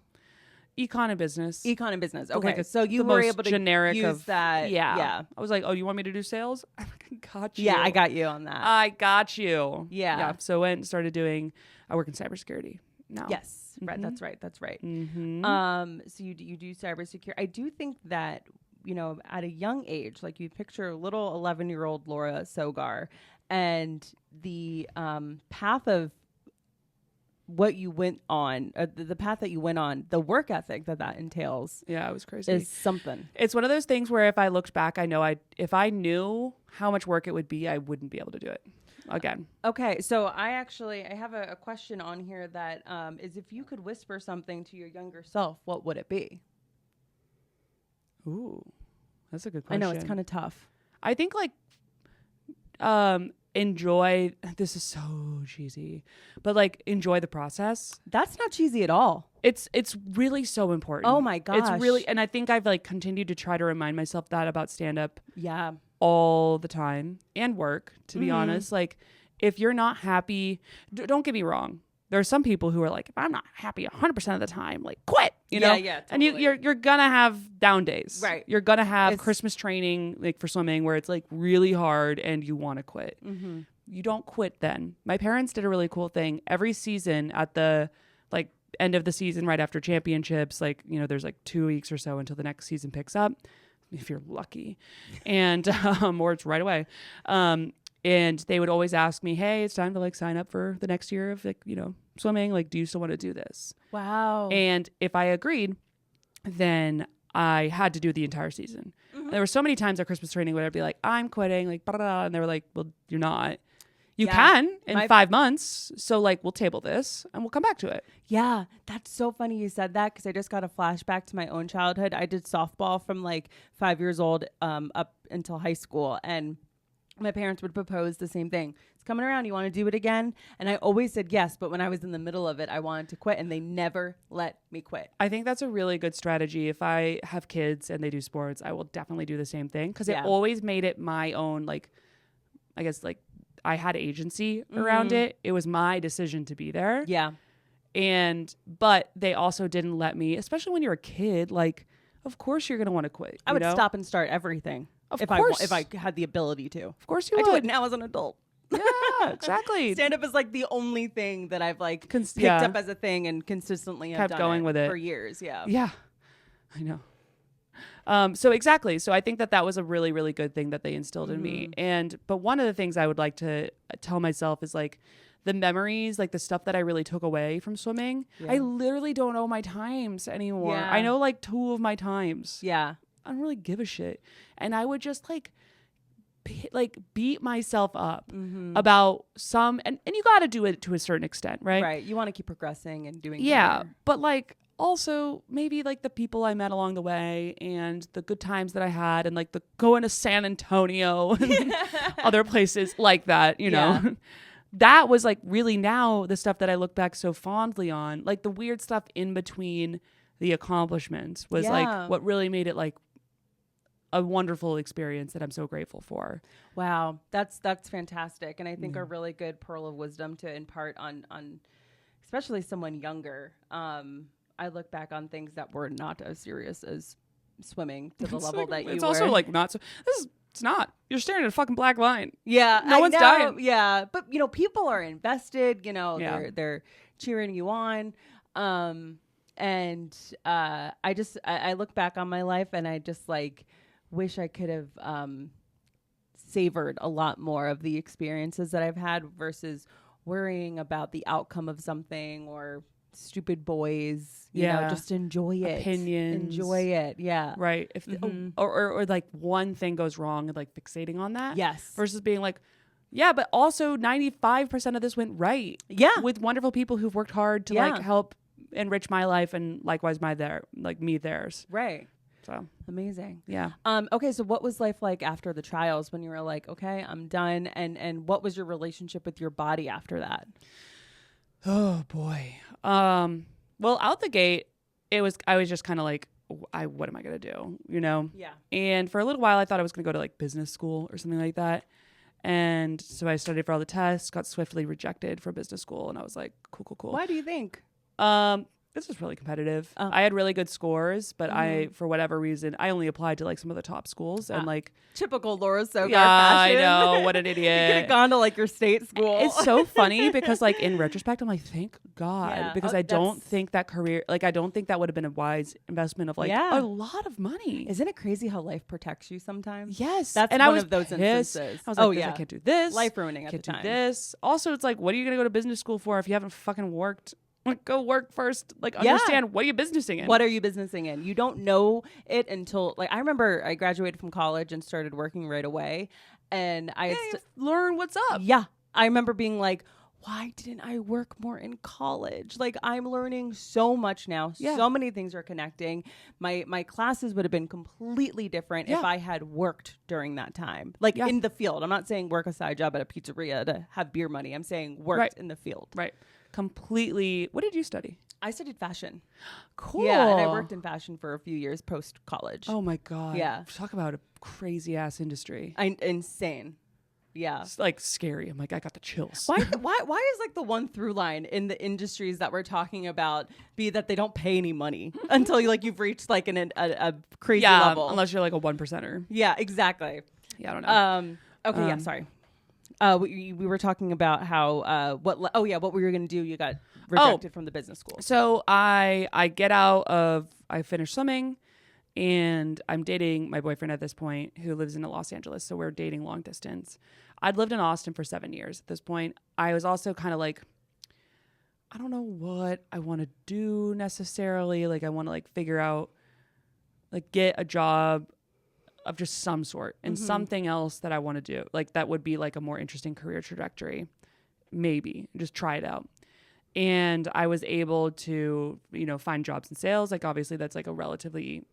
econ and business. Econ and business. So, Okay. like So you the were most able to generic use of that. Yeah. Yeah. I was like, oh, you want me to do sales? I got you. Yeah, I got you on that. I got you. Yeah. So I went and started doing. I work in cybersecurity now. Yes. Right. That's right. That's right. Mm-hmm. So you do cybersecurity. I do think that, you know, at a young age, like you picture little 11-year-old Laura Sogar and the path of what you went on, the path that you went on, the work ethic that entails. Yeah, it was crazy. Is something. It's one of those things where if I looked back, I know if I knew how much work it would be, I wouldn't be able to do it again. Okay, so I have a question on here that is, if you could whisper something to your younger self, what would it be? Ooh, that's a good question. I know it's kind of tough. I think like enjoy. This is so cheesy, but like enjoy the process. That's not cheesy at all. It's really so important. Oh my gosh. It's really, and I think I've like continued to try to remind myself that about stand up. Yeah. All the time, and work, to be honest. Like if you're not happy, don't get me wrong. There are some people who are like, if I'm not happy 100% of the time, like quit, you know? Yeah, And totally. you're gonna have down days. Right. You're gonna have Christmas training, like for swimming, where it's like really hard and you want to quit. Mm-hmm. You don't quit then. My parents did a really cool thing. Every season at the like end of the season, right after championships, like, you know, there's like 2 weeks or so until the next season picks up, if you're lucky. And, or it's right away. And they would always ask me, hey, it's time to like sign up for the next year of like, you know, swimming. Like, do you still want to do this? Wow. And if I agreed, then I had to do the entire season. Mm-hmm. There were so many times at Christmas training where I'd be like, I'm quitting, like, blah, blah, blah. And they were like, well, you're not. You can in 5 months. So like, we'll table this and we'll come back to it. Yeah, that's so funny you said that, because I just got a flashback to my own childhood. I did softball from like 5 years old up until high school, and my parents would propose the same thing. It's coming around. You want to do it again? And I always said yes. But when I was in the middle of it, I wanted to quit, and they never let me quit. I think that's a really good strategy. If I have kids and they do sports, I will definitely do the same thing, because it always made it my own, like, I guess, like I had agency around it. It was my decision to be there. Yeah. But they also didn't let me, especially when you're a kid, like, of course you're going to want to quit. I would stop and start everything. Of if course. if I had the ability to. Of course you I would. do it now as an adult. Yeah, exactly. Stand up is like the only thing that I've like picked up as a thing and consistently have kept done going with it for years. Yeah. Yeah, I know. So exactly. So I think that was a really, really good thing that they instilled in me. But one of the things I would like to tell myself is like the memories, like the stuff that I really took away from swimming. Yeah. I literally don't know my times anymore. Yeah. I know like 2 of my times. Yeah. I don't really give a shit. And I would just like beat myself up about some, and you got to do it to a certain extent, right? Right. You want to keep progressing and doing better. Better. But like also maybe like the people I met along the way and the good times that I had, and like the going to San Antonio and other places like that, you know. That was like really now the stuff that I look back so fondly on. Like the weird stuff in between the accomplishments was like what really made it like a wonderful experience that I'm so grateful for. Wow. That's fantastic. And I think a really good pearl of wisdom to impart on especially someone younger. I look back on things that were not as serious as swimming to the level that you were. It's also like not so, it's not. You're staring at a fucking black line. Yeah. No one's dying. Yeah. But you know, people are invested, you know, they're cheering you on. And I look back on my life and I just like wish I could have savored a lot more of the experiences that I've had versus worrying about the outcome of something or stupid boys. You know, just enjoy it. Opinions. Enjoy it. Yeah. Right. If or like one thing goes wrong and like fixating on that. Yes. Versus being like, yeah, but also 95% of this went right. Yeah. With wonderful people who've worked hard to like help enrich my life and likewise theirs. Right. So amazing. Yeah. Okay. So what was life like after the trials when you were like, okay, I'm done? And what was your relationship with your body after that? Oh boy. Well, out the gate, I was just kind of like, what am I going to do? You know? Yeah. And for a little while, I thought I was going to go to like business school or something like that. And so I studied for all the tests, got swiftly rejected for business school. And I was like, cool. Why do you think? It this is really competitive. I had really good scores, but I, for whatever reason, I only applied to like some of the top schools and like Typical Laura Sogar yeah, fashion. I know, what an You could idiot. have gone to like your state school. It's so funny because like in retrospect, I'm like, thank God, Yeah. because I don't think that career, like I don't think that would have been a wise investment of like Yeah. a lot of money. Isn't it crazy how life protects you sometimes? Yes. That's and one I was of those pissed. instances. I was like, Oh, this, yeah. I can't do this. Life ruining at Can't the do time. this. Also, it's like, what are you going to go to business school for if you haven't fucking worked? Like, go work first. Like, understand what are you businessing in? What are you businessing in? You don't know it until like I remember I graduated from college and started working right away, and I had learn what's up. yeah. I remember being like, why didn't I work more in college? Like I'm learning so much now. Yeah. So many things are connecting. My classes would have been completely different if I had worked during that time. Like in the field. I'm not saying work a side job at a pizzeria to have beer money. I'm saying worked in the field. Right. Completely. What did you study? I studied fashion. Cool. Yeah, and I worked in fashion for a few years post college. Oh my God. Yeah. Talk about a crazy ass industry. Insane. Yeah. It's like scary. I'm like, I got the chills. Why is like the one through line in the industries that we're talking about be that they don't pay any money until you've reached like a crazy level. Unless you're like a 1%er. Yeah, exactly. Yeah, I don't know. Okay, yeah, sorry. We were talking about how what we were going to do. You got rejected from the business school. So I get out of, I finished swimming and I'm dating my boyfriend at this point who lives in Los Angeles. So we're dating long distance. I'd lived in Austin for 7 years at this point. I was also kind of like, I don't know what I want to do necessarily. Like I want to like figure out, like get a job of just some sort and something else that I want to do. Like that would be like a more interesting career trajectory. Maybe just try it out. And I was able to, find jobs in sales. Like obviously that's like a relatively,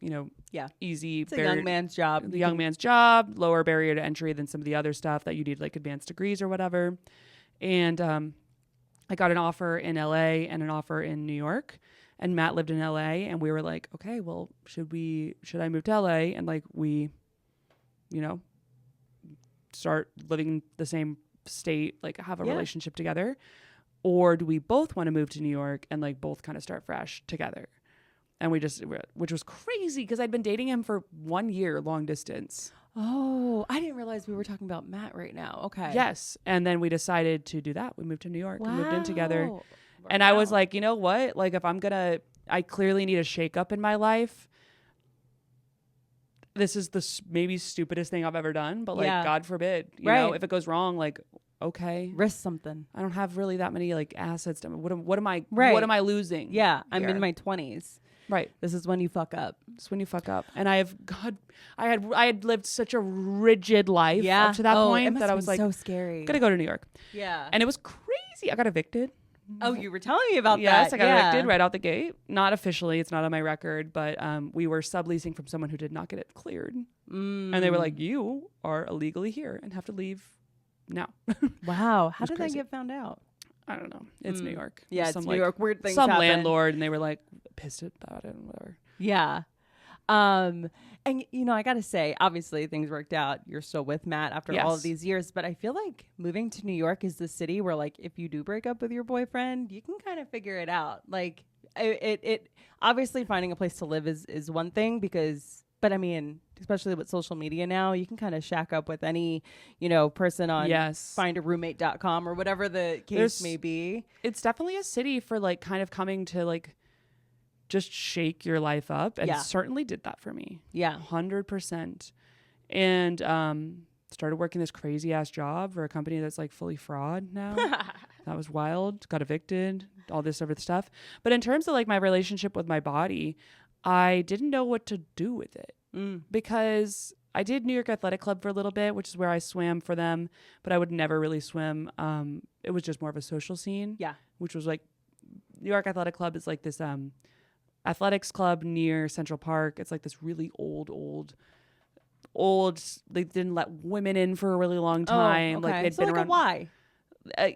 easy. It's a young man's job. The young man's job, lower barrier to entry than some of the other stuff that you need like advanced degrees or whatever. And I got an offer in LA and an offer in New York. And Matt lived in LA and we were like, okay, well, should I move to LA and like we, start living in the same state, like have a relationship together? Or do we both want to move to New York and like both kind of start fresh together? And which was crazy because I'd been dating him for 1 year long distance. Oh, I didn't realize we were talking about Matt right now. Okay. Yes. And then we decided to do that. We moved to New York and moved in together. Wow. And I was like, you know what? Like if I clearly need a shakeup in my life. This is the maybe stupidest thing I've ever done, but like God forbid, you know, if it goes wrong, like okay, risk something. I don't have really that many like assets. What am I losing? Yeah, I'm here? in my 20s. Right. This is when you fuck up. It's when you fuck up. And I had lived such a rigid life up to that point that I was like, so scary. Gotta go to New York. Yeah. And it was crazy. I got evicted. Oh, you were telling me about that. Yes, I got evicted right out the gate. Not officially. It's not on my record, but we were subleasing from someone who did not get it cleared. And they were like, you are illegally here and have to leave now. Wow. How did crazy. that get found out? I don't know. It's New York. Yeah, some, it's New York. Weird things some happen. landlord, and they were like pissed about it and whatever. Yeah. And I got to say, obviously things worked out. You're still with Matt after all of these years, but I feel like moving to New York is the city where like, if you do break up with your boyfriend, you can kind of figure it out. Like it obviously finding a place to live is one thing but I mean, especially with social media now, you can kind of shack up with any, person on findaroommate.com or whatever the case may be. It's definitely a city for like kind of coming to like just shake your life up, and certainly did that for me. Yeah. 100%. And started working this crazy ass job for a company that's like fully fraud now. That was wild. Got evicted, all this other stuff. But in terms of like my relationship with my body, I didn't know what to do with it because I did New York Athletic Club for a little bit, which is where I swam for them, but I would never really swim. It was just more of a social scene. Yeah. Which was like New York Athletic Club is like this athletics club near Central Park. It's like this really old. They didn't let women in for a really long time. Okay. Like they'd so been like around. Why?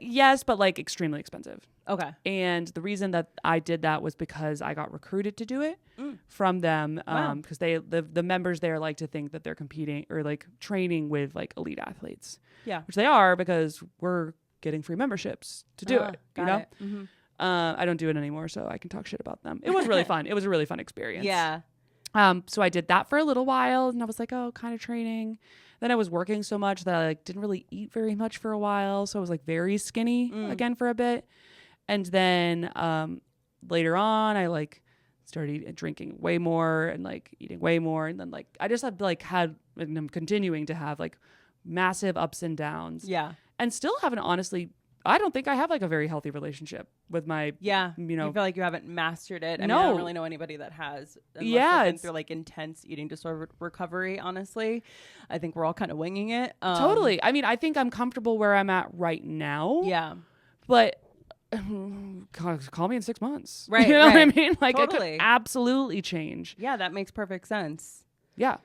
Yes, but like extremely expensive. Okay. And the reason that I did that was because I got recruited to do it from them. Because the members there like to think that they're competing or like training with like elite athletes. Yeah. Which they are because we're getting free memberships to do it. You know? I don't do it anymore, so I can talk shit about them. It was really fun. It was a really fun experience. Yeah. So I did that for a little while, and I was like, oh, kind of training. Then I was working so much that I like didn't really eat very much for a while, so I was like very skinny again for a bit. And then later on, I like started drinking way more and like eating way more, and then like I just had and I'm continuing to have like massive ups and downs. Yeah. And still haven't honestly. I don't think I have like a very healthy relationship with my, you know, feel like you haven't mastered it. I mean, No. I don't really know anybody that has. Unless they've been through like intense eating disorder recovery. Honestly, I think we're all kind of winging it. Totally. I mean, I think I'm comfortable where I'm at right now. Yeah. But call me in 6 months. Right. You know what I mean? Like Totally. it could absolutely change. Yeah, that makes perfect sense. Yeah.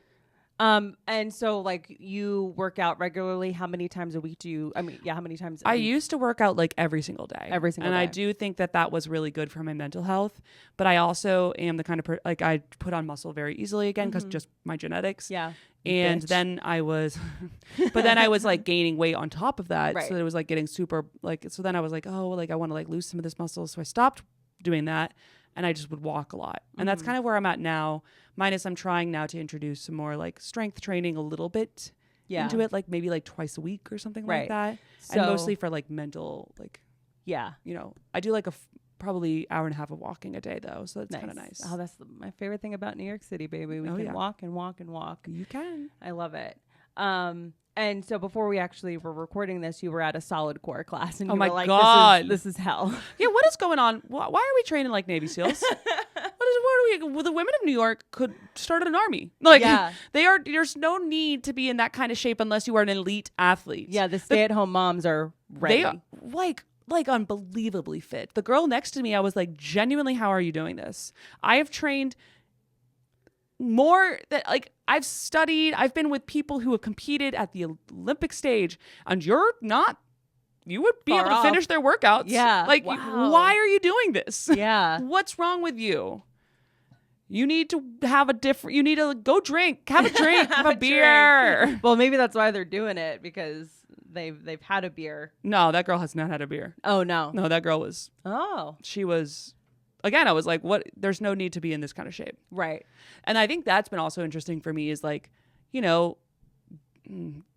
And so like you work out regularly. How many times a week do you, how many times a I week? used to work out like every single day. And I do think that was really good for my mental health. But I also am the kind of like I put on muscle very easily again because just my genetics. Yeah. And then I was, but then I was like gaining weight on top of that. Right. So it was like getting super like, so then I was like, oh, like I want to like lose some of this muscle. So I stopped doing that. And I just would walk a lot. And that's kind of where I'm at now. Minus I'm trying now to introduce some more like strength training a little bit into it, like maybe like twice a week or something like that. So, and mostly for like mental, like, yeah, you know, I do like probably hour and a half of walking a day though. So that's kind of nice. Oh, that's my favorite thing about New York City, baby. We can walk and walk and walk. You can. I love it. And so before we actually were recording this, you were at a solid core class, and you were like, God. This is hell." Yeah, what is going on? Why are we training like Navy SEALs? Well, the women of New York could start an army. Like, there's no need to be in that kind of shape unless you are an elite athlete. Yeah, the stay-at-home moms are ready. They are like unbelievably fit. The girl next to me, I was like, genuinely, how are you doing this? I have trained more that like I've been with people who have competed at the Olympic stage, and you would be able to finish their workouts. Yeah. Like, why are you doing this? Yeah. What's wrong with you? You need to have you need to go drink, have a drink, have a beer. Drink. Well, maybe that's why they're doing it, because they've had a beer. No, that girl has not had a beer. Oh, no. No, that girl was. Oh. She was. Again, I was like, what? There's no need to be in this kind of shape. Right. And I think that's been also interesting for me is like, you know,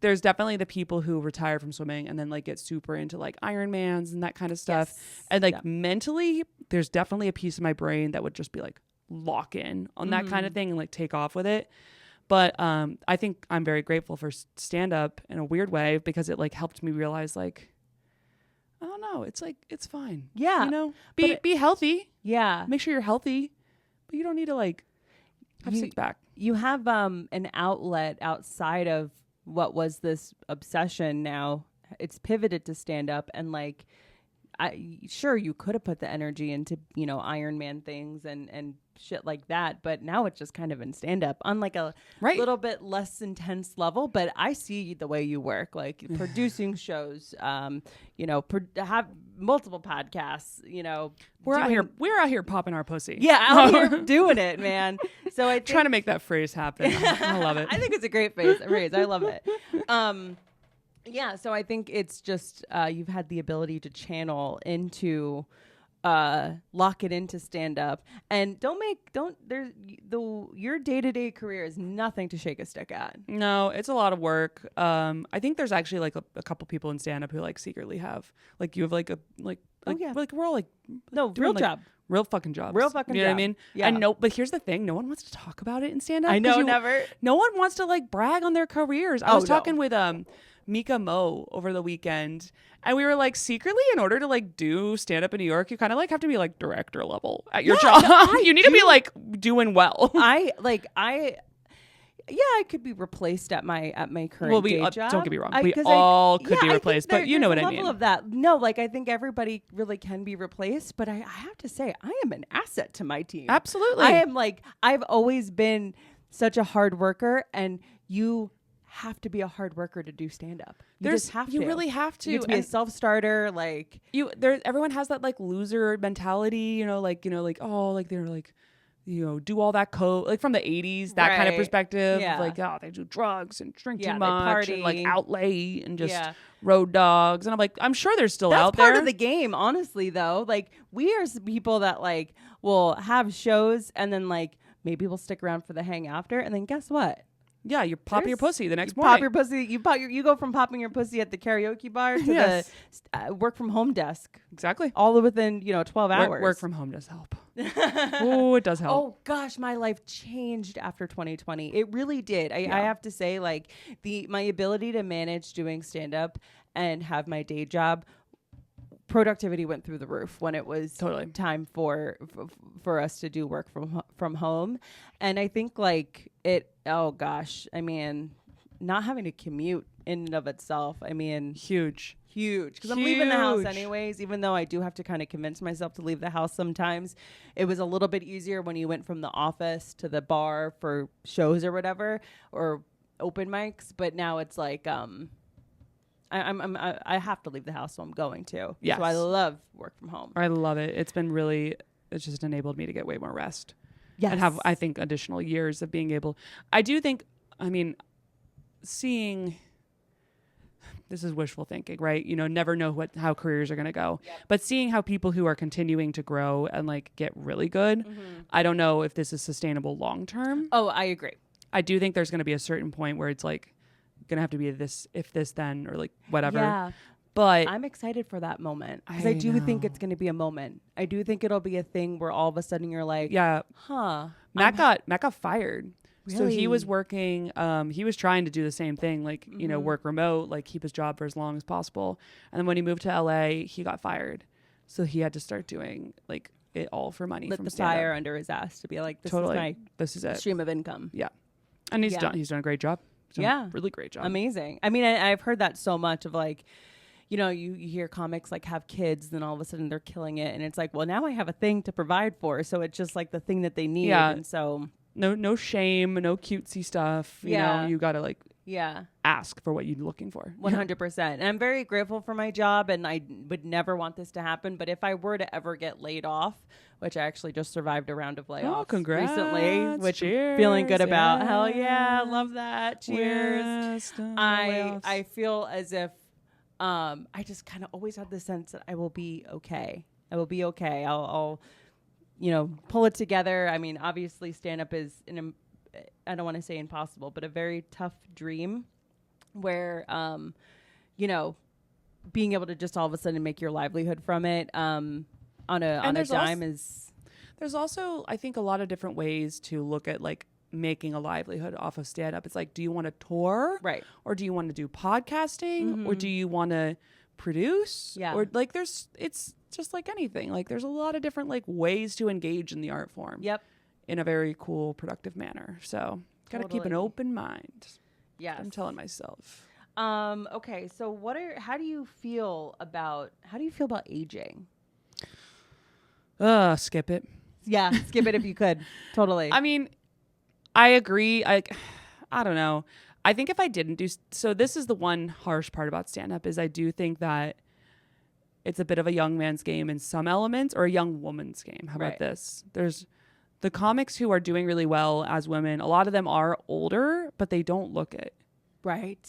there's definitely the people who retire from swimming and then like get super into like Ironmans and that kind of stuff. Yes. And like mentally, there's definitely a piece of my brain that would just be like lock in on that kind of thing and like take off with it. But I think I'm very grateful for stand up in a weird way because it like helped me realize like, I don't know. It's like, it's fine. Yeah. You know, be healthy. Yeah. Make sure you're healthy, but you don't need to like have six pack. You have an outlet outside of what was this obsession. Now it's pivoted to stand up, and like, sure, you could have put the energy into, you know, Ironman things and shit like that, but now it's just kind of in stand up on like a little bit less intense level. But I see the way you work, like producing shows, you know, have multiple podcasts, you know, we're out here popping our pussy. Yeah, out here doing it, man. So I trying to make that phrase happen. I love it. I think it's a great phrase. I love it. Yeah, so I think it's just you've had the ability to channel into lock it into stand up, and your day-to-day career is nothing to shake a stick at. No, it's a lot of work. I think there's actually like a couple people in stand up who like secretly have like you have like a like we're all like real job. Real fucking jobs. Real fucking You know job. what I mean? Yeah. And but here's the thing. No one wants to talk about it in stand up. I know, never. No one wants to like brag on their careers. I was talking with Mika Mo over the weekend, and we were like, secretly, in order to like do stand up in New York, you kind of like have to be like director level at your job. You need to be like doing well. I could be replaced at my current day job. Don't get me wrong. We all could be replaced, but you know what I mean. Level of that. No, like I think everybody really can be replaced, but I have to say I am an asset to my team. Absolutely. I am like, I've always been such a hard worker, and you have to be a hard worker to do stand up. You really have to. You have to be a self-starter. Like everyone has that like loser mentality, oh, like they're like, do all that coke, like from the 80s, that kind of Right. perspective. Yeah. Like, oh, they do drugs and drink Yeah, too they much and like party. out late and just Yeah. road dogs. And I'm like, I'm sure they're still That's out part there. of the game, honestly, though. Like, we are people that like will have shows and then like maybe we'll stick around for the hang after. And then guess what? Yeah, you pop your There's- pussy the next you morning. pop your pussy. You go from popping your pussy at the karaoke bar to Yes. the work from home desk, Exactly. all within 12 hours. Work from home does help. Oh, it does help. Oh gosh, my life changed after 2020. It really did. I have to say, like my ability to manage doing stand up and have my day job, productivity went through the roof when it was Totally. time for us to do work from home. And I think like it. Oh gosh, I mean, not having to commute in and of itself. I mean, Huge. because I'm leaving the house Huge. anyways, even though I do have to kind of convince myself to leave the house sometimes. It was a little bit easier when you went from the office to the bar for shows or whatever, or open mics, but now it's like I have to leave the house, so I'm going to. Yes. So I love work from home. I love it. It's just enabled me to get way more rest. Yes. And have, I think, additional years of being able. I do think, I mean, seeing, this is wishful thinking, right? Never know how careers are going to go. Yep. But seeing how people who are continuing to grow and like get really good, I don't know if this is sustainable long term. Oh, I agree. I do think there's going to be a certain point where it's like going to have to be this, if this, then, or like whatever. Yeah. But I'm excited for that moment because I I do think know. it's going to be a moment. I do think it'll be a thing where all of a sudden you're like, yeah, huh. Matt got fired. So he was Really? working, he was trying to do the same thing, like, work remote, like keep his job for as long as possible. And then when he moved to LA, he got fired. So he had to start doing like it all for money. Lit from the stand-up. fire under his ass to be like, this Totally. is my This is it. stream of income. Yeah. And he's Yeah. done a great job. He's done Yeah. a really great job. Amazing. I mean, I've heard that so much of like, you hear comics like have kids, then all of a sudden they're killing it. And it's like, well, now I have a thing to provide for. So it's just like the thing that they need. Yeah. And so, No shame, no cutesy stuff. Yeah. You got to like yeah, ask for what you're looking for. 100%. And I'm very grateful for my job and I would never want this to happen. But if I were to ever get laid off, which I actually just survived a round of layoffs congrats. recently, which Cheers. I'm feeling good about. Yeah. Hell yeah. Love that. Cheers. West, I feel as if I just kind of always had the sense that I will be okay. I will be okay. I'll pull it together. I mean, obviously stand up is I don't want to say impossible, but a very tough dream where being able to just all of a sudden make your livelihood from it on a there's dime also- is There's also, I think, a lot of different ways to look at like making a livelihood off of stand up. It's like, do you want to tour? right. Or do you want to do podcasting? Or do you want to produce? Yeah. Or like it's just like anything. Like there's a lot of different like ways to engage in the art form. Yep. In a very cool, productive manner. So got to keep an Totally. open mind. Yes. I'm telling myself. Okay. So how do you feel about aging? Skip it. Yeah. Skip it if you could. Totally. I mean, I agree. I don't know. I think if I didn't do so, this is the one harsh part about stand up is I do think that it's a bit of a young man's game in some elements, or a young woman's game. How Right. about this? There's the comics who are doing really well as women. A lot of them are older, but they don't look it. right.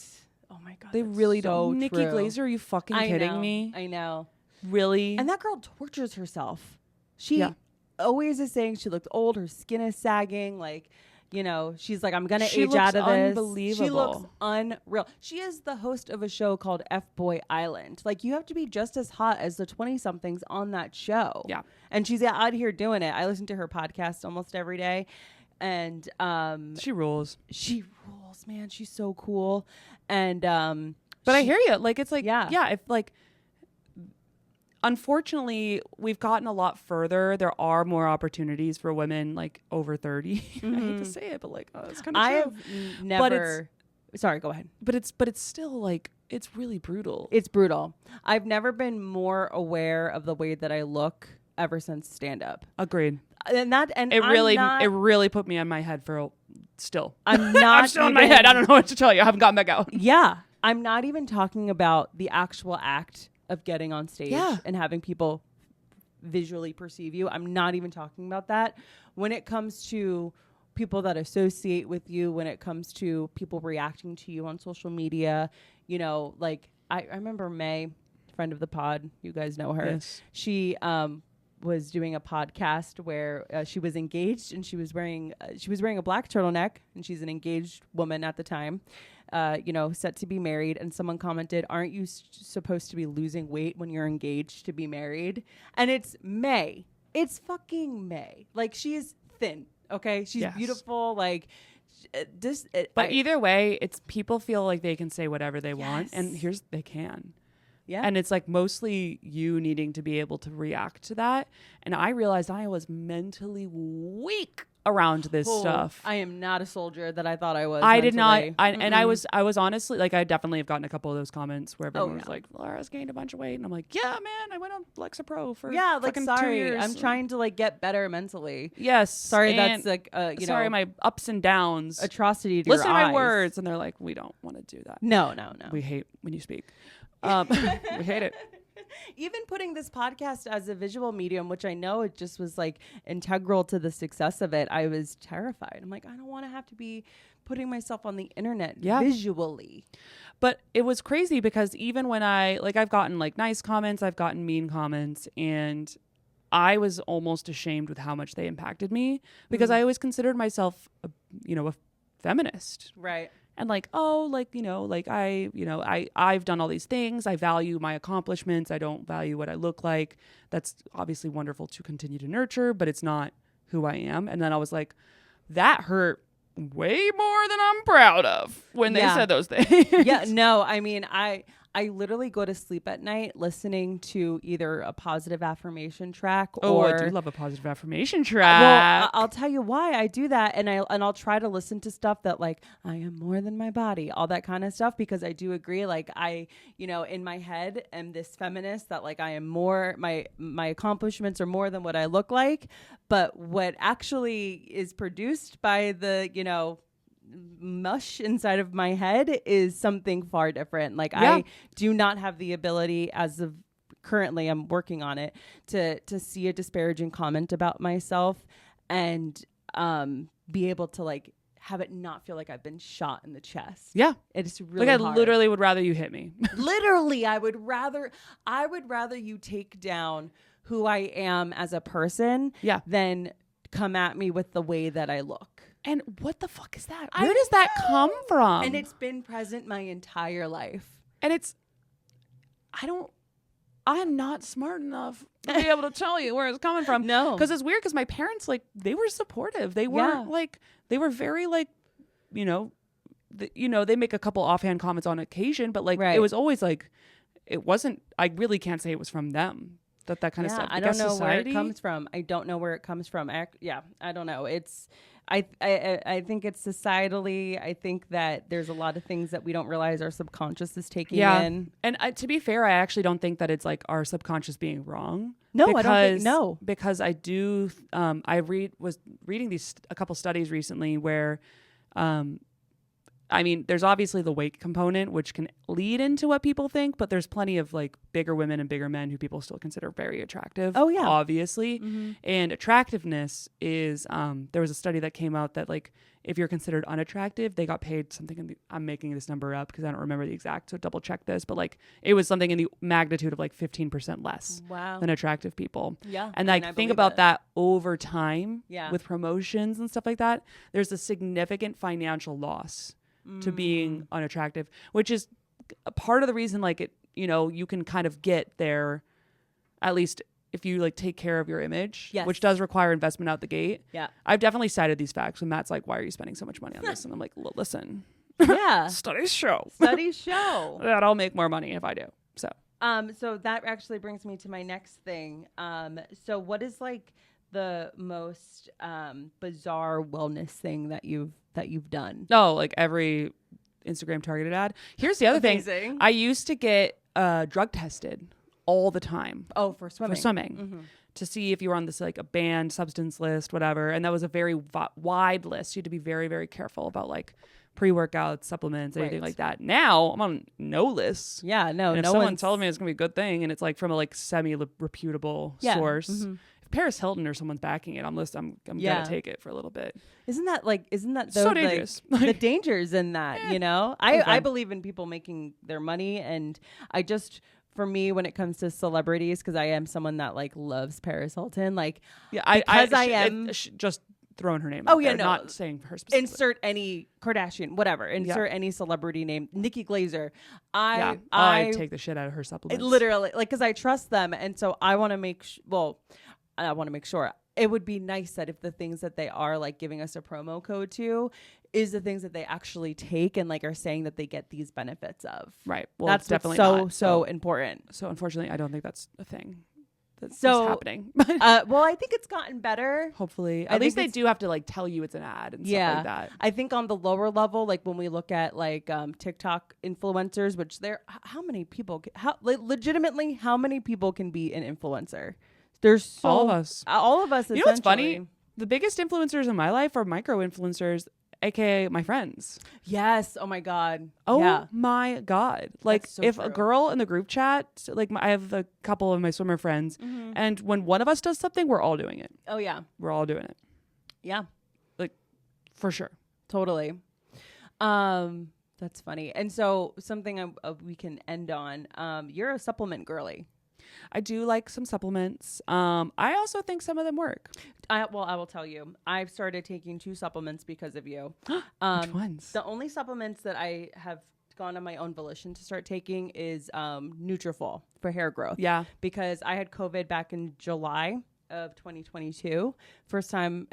Oh my God. They that's really so don't. Nikki true. Glaser, are you fucking I kidding know, me? I know. Really? And that girl tortures herself. She Yeah. always is saying she looked old. Her skin is sagging. Like, she's like, I'm going to She age looks out of this. She unbelievable. looks unreal. She is the host of a show called F-Boy Island. Like, you have to be just as hot as the 20-somethings on that show. Yeah. And she's out here doing it. I listen to her podcast almost every day. And She rules. she rules, man. She's so cool. And But I hear you. Like, it's like, Yeah. if like, unfortunately, we've gotten a lot further. There are more opportunities for women like over 30. I hate to say it, but like, it's kind of I true. have never. Sorry, go ahead. But it's still like, it's really brutal. It's brutal. I've never been more aware of the way that I look ever since stand up. Agreed. And It really put me on my head still. I'm not I'm still in my head. I don't know what to tell you. I haven't gotten back out. Yeah. I'm not even talking about the actual act of getting on stage Yeah. and having people visually perceive you. I'm not even talking about that. When it comes to people that associate with you, when it comes to people reacting to you on social media, you know, like I remember May, friend of the pod, you guys know her. Yes. She was doing a podcast where she was engaged and she was wearing a black turtleneck, and she's an engaged woman at the time, you know, set to be married. And someone commented, "Aren't you supposed to be losing weight when you're engaged to be married?" And it's May. It's fucking May. Like, she is thin. Okay, she's Yes. beautiful. Like, But either way, it's people feel like they can say whatever they want, and Yes. they can. yeah. And it's like mostly you needing to be able to react to that. And I realized I was mentally weak around this stuff. I am not a soldier that I thought I was. I did not. mentally. And I was honestly, like, I definitely have gotten a couple of those comments where everyone was yeah. like, Laura's gained a bunch of weight. And I'm like, yeah, man, I went on Lexapro for Yeah, like, fucking 2 sorry, years. I'm trying to like get better mentally. Yes. Sorry, and that's like sorry, my ups and downs. atrocity to Listen your to my eyes. words. And they're like, we don't want to do that. No. We hate when you speak. We hate it. Even putting this podcast as a visual medium, which I know it just was like integral to the success of it, I was terrified. I'm like, I don't want to have to be putting myself on the internet visually. But it was crazy because even when I've gotten like nice comments, I've gotten mean comments, and I was almost ashamed with how much they impacted me because I always considered myself, a feminist. Right. And like, oh, like, I've done all these things. I value my accomplishments. I don't value what I look like. That's obviously wonderful to continue to nurture, but it's not who I am. And then I was like, that hurt way more than I'm proud of when they said those things. Yeah, no, I mean, I literally go to sleep at night listening to either a positive affirmation track or I do love a positive affirmation track. Well, I'll tell you why I do that, and I'll try to listen to stuff that like I am more than my body, all that kind of stuff, because I do agree. Like I, in my head am this feminist that like I am more, my accomplishments are more than what I look like, but what actually is produced by the mush inside of my head is something far different. Like I do not have the ability, as of currently I'm working on it, to see a disparaging comment about myself and be able to like have it not feel like I've been shot in the chest. Yeah. It's really like I hard. literally would rather you hit me. Literally, I would rather you take down who I am as a person than come at me with the way that I look. And what the fuck is that? Where does that come from? And it's been present my entire life. And I'm not smart enough to be able to tell you where it's coming from. No. Because it's weird because my parents, like, they were supportive. They weren't they were very like, they make a couple offhand comments on occasion, but like, it was always like, it wasn't, I really can't say it was from them. That kind of stuff. I don't know where it comes from. I don't know where it comes from. I don't know. I think it's societally. I think that there's a lot of things that we don't realize our subconscious is taking in. And to be fair, I actually don't think that it's like our subconscious being wrong. No, I don't think, no. Because I do, was reading a couple studies recently where, there's obviously the weight component, which can lead into what people think, but there's plenty of like bigger women and bigger men who people still consider very attractive. Oh yeah. Obviously. Mm-hmm. And attractiveness is, there was a study that came out that like, if you're considered unattractive, they got paid something I'm making this number up because I don't remember the exact, so double check this, but like it was something in the magnitude of like 15% less than attractive people. Yeah. And like think about that over time with promotions and stuff like that. There's a significant financial loss to being unattractive, which is a part of the reason like it, you can kind of get there, at least if you like take care of your image, which does require investment out the gate. Yeah. I've definitely cited these facts when Matt's like, why are you spending so much money on this? And I'm like, listen, studies show that I'll make more money if I do. So that actually brings me to my next thing. So what is like the most bizarre wellness thing that you've done? Oh, like every Instagram targeted ad. Here's the other thing. I used to get drug tested all the time. Oh, for swimming. Mm-hmm. To see if you were on this like a banned substance list, whatever. And that was a very wide list. You had to be very, very careful about like pre-workouts, supplements, anything Right. like that. Now I'm on no lists. Yeah, no, And if no someone one's tells me it's gonna be a good thing, and it's like from a like semi-reputable Yeah. source, Mhm. if Paris Hilton or someone's backing it, I'm Yeah. gonna take it for a little bit. Isn't that So though, dangerous. like, the dangers in that, you know? I fine. believe in people making their money, and I just, for me, when it comes to celebrities, because I am someone that like loves Paris Hilton, like Yeah, because I am just throwing her name. Oh, out yeah, there, no. not saying her specifically. insert any Kardashian, whatever, insert any celebrity name, Nikki Glazer. Yeah, I take the shit out of her supplements. literally, like, because I trust them, and so I want to make I want to make sure. It would be nice that if the things that they are like giving us a promo code to is the things that they actually take and like are saying that they get these benefits of. Right. Well, That's it's definitely what's so not. important. So unfortunately, I don't think that's a thing that's So, happening. Well, I think it's gotten better. Hopefully, I at least think they it's- do have to like tell you it's an ad and stuff like that. I think on the lower level, like when we look at like TikTok influencers, which how many people, legitimately, how many people can be an influencer? There's so All of us. All of us. You know what's essentially. funny? The biggest influencers in my life are micro influencers, aka my friends. Yes. Oh my God. Oh Yeah. my God. Like so if true. a girl in the group chat, like I have a couple of my swimmer friends, and when one of us does something, we're all doing it. Oh yeah. We're all doing it. Yeah. Like for sure. Totally. That's funny. And so something we can end on. You're a supplement girly. I do like some supplements. I also think some of them work. I will tell you. I've started taking 2 supplements because of you. Which ones? The only supplements that I have gone on my own volition to start taking is Nutrafol for hair growth. Yeah. Because I had COVID back in July of 2022. First and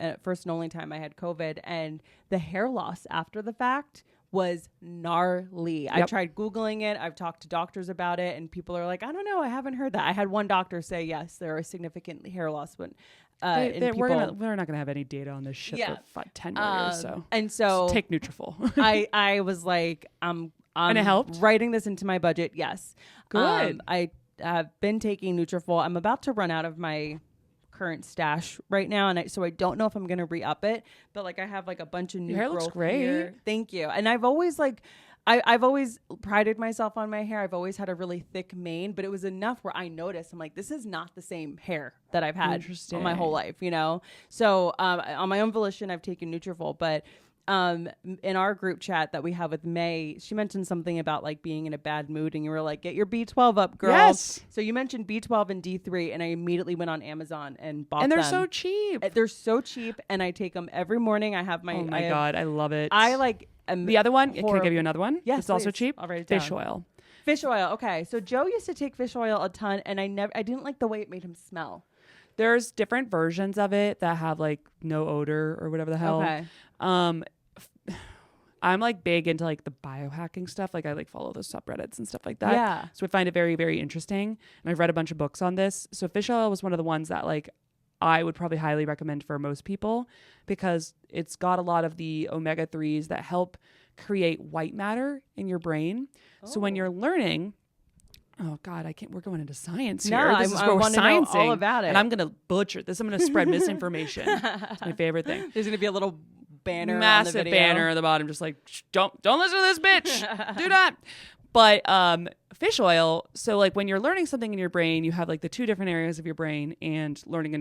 only time I had COVID, and the hair loss after the fact was gnarly. I tried Googling it. I've talked to doctors about it, and people are like, I don't know, I haven't heard that. I had one doctor say, yes, there are significant hair loss when we're not gonna have any data on this shit for 10 more years. So and so just take Nutrafol. I was like, I'm And it helped? writing this into my budget. Yes, Good. I have been taking Nutrafol. I'm about to run out of my current stash right now, and so I don't know if I'm gonna re-up it, but like I have like a bunch of new Your hair looks growth great. here. Thank you. And I've always like I've always prided myself on my hair. I've always had a really thick mane, but it was enough where I noticed I'm like, this is not the same hair that I've had on my whole life, you know? So on my own volition, I've taken Nutrafol, but in our group chat that we have with May, she mentioned something about like being in a bad mood, and you were like, get your B12 up, girl. Yes. So you mentioned B12 and D3, and I immediately went on Amazon and bought them. And they're so cheap. They're so cheap, and I take them every morning. I have my Oh my God, I love it. I like the other one. Can I give you another one? Yes, It's also please. cheap. I'll write it Fish down. oil. Fish oil. Okay. So Joe used to take fish oil a ton, and I didn't like the way it made him smell. There's different versions of it that have like no odor or whatever the hell. Okay. I'm like big into like the biohacking stuff. Like I like follow those subreddits and stuff like that. Yeah. So I find it very, very interesting. And I've read a bunch of books on this. So fish oil was one of the ones that like I would probably highly recommend for most people because it's got a lot of the omega-3s that help create white matter in your brain. So when you're learning, oh God, we're going into science here. No, This is I where we're want to know sciencing. all about it. And I'm going to butcher this. I'm going to spread misinformation. It's my favorite thing. There's gonna be a little banner, on the Massive video. banner at the bottom, just like don't listen to this bitch. Do not. But fish oil. So like when you're learning something in your brain, you have like the 2 different areas of your brain, and learning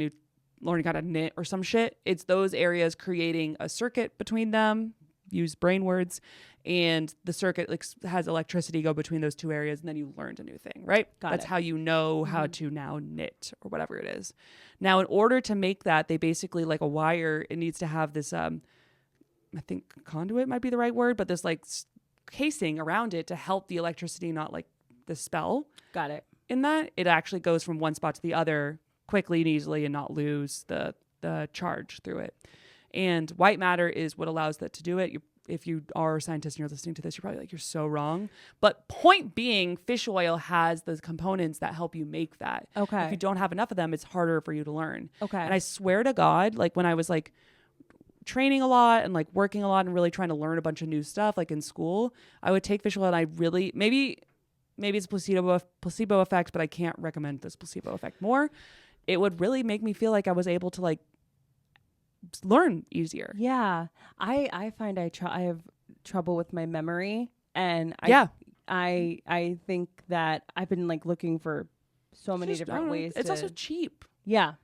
how to knit or some shit. It's those areas creating a circuit between them. Use brain words, and the circuit like has electricity go between those 2 areas, and then you learned a new thing, right? That's how you know how to now knit or whatever it is. Now, in order to make that, they basically like a wire. It needs to have this I think conduit might be the right word, but this like casing around it to help the electricity not like dispel. Got it. In that, it actually goes from one spot to the other quickly and easily and not lose the charge through it. And white matter is what allows that to do it. If you are a scientist and you're listening to this, you're probably like, you're so wrong. But point being, fish oil has the components that help you make that. Okay. If you don't have enough of them, it's harder for you to learn. Okay. And I swear to God, like when I was like training a lot and like working a lot and really trying to learn a bunch of new stuff, like in school, I would take fish oil, and I really, maybe it's a placebo effect, but I can't recommend this placebo effect more. It would really make me feel like I was able to like learn easier. Yeah. I find I have trouble with my memory, and Yeah. I think that I've been like looking for so many Just, I different don't know. ways. It's to, also cheap. yeah.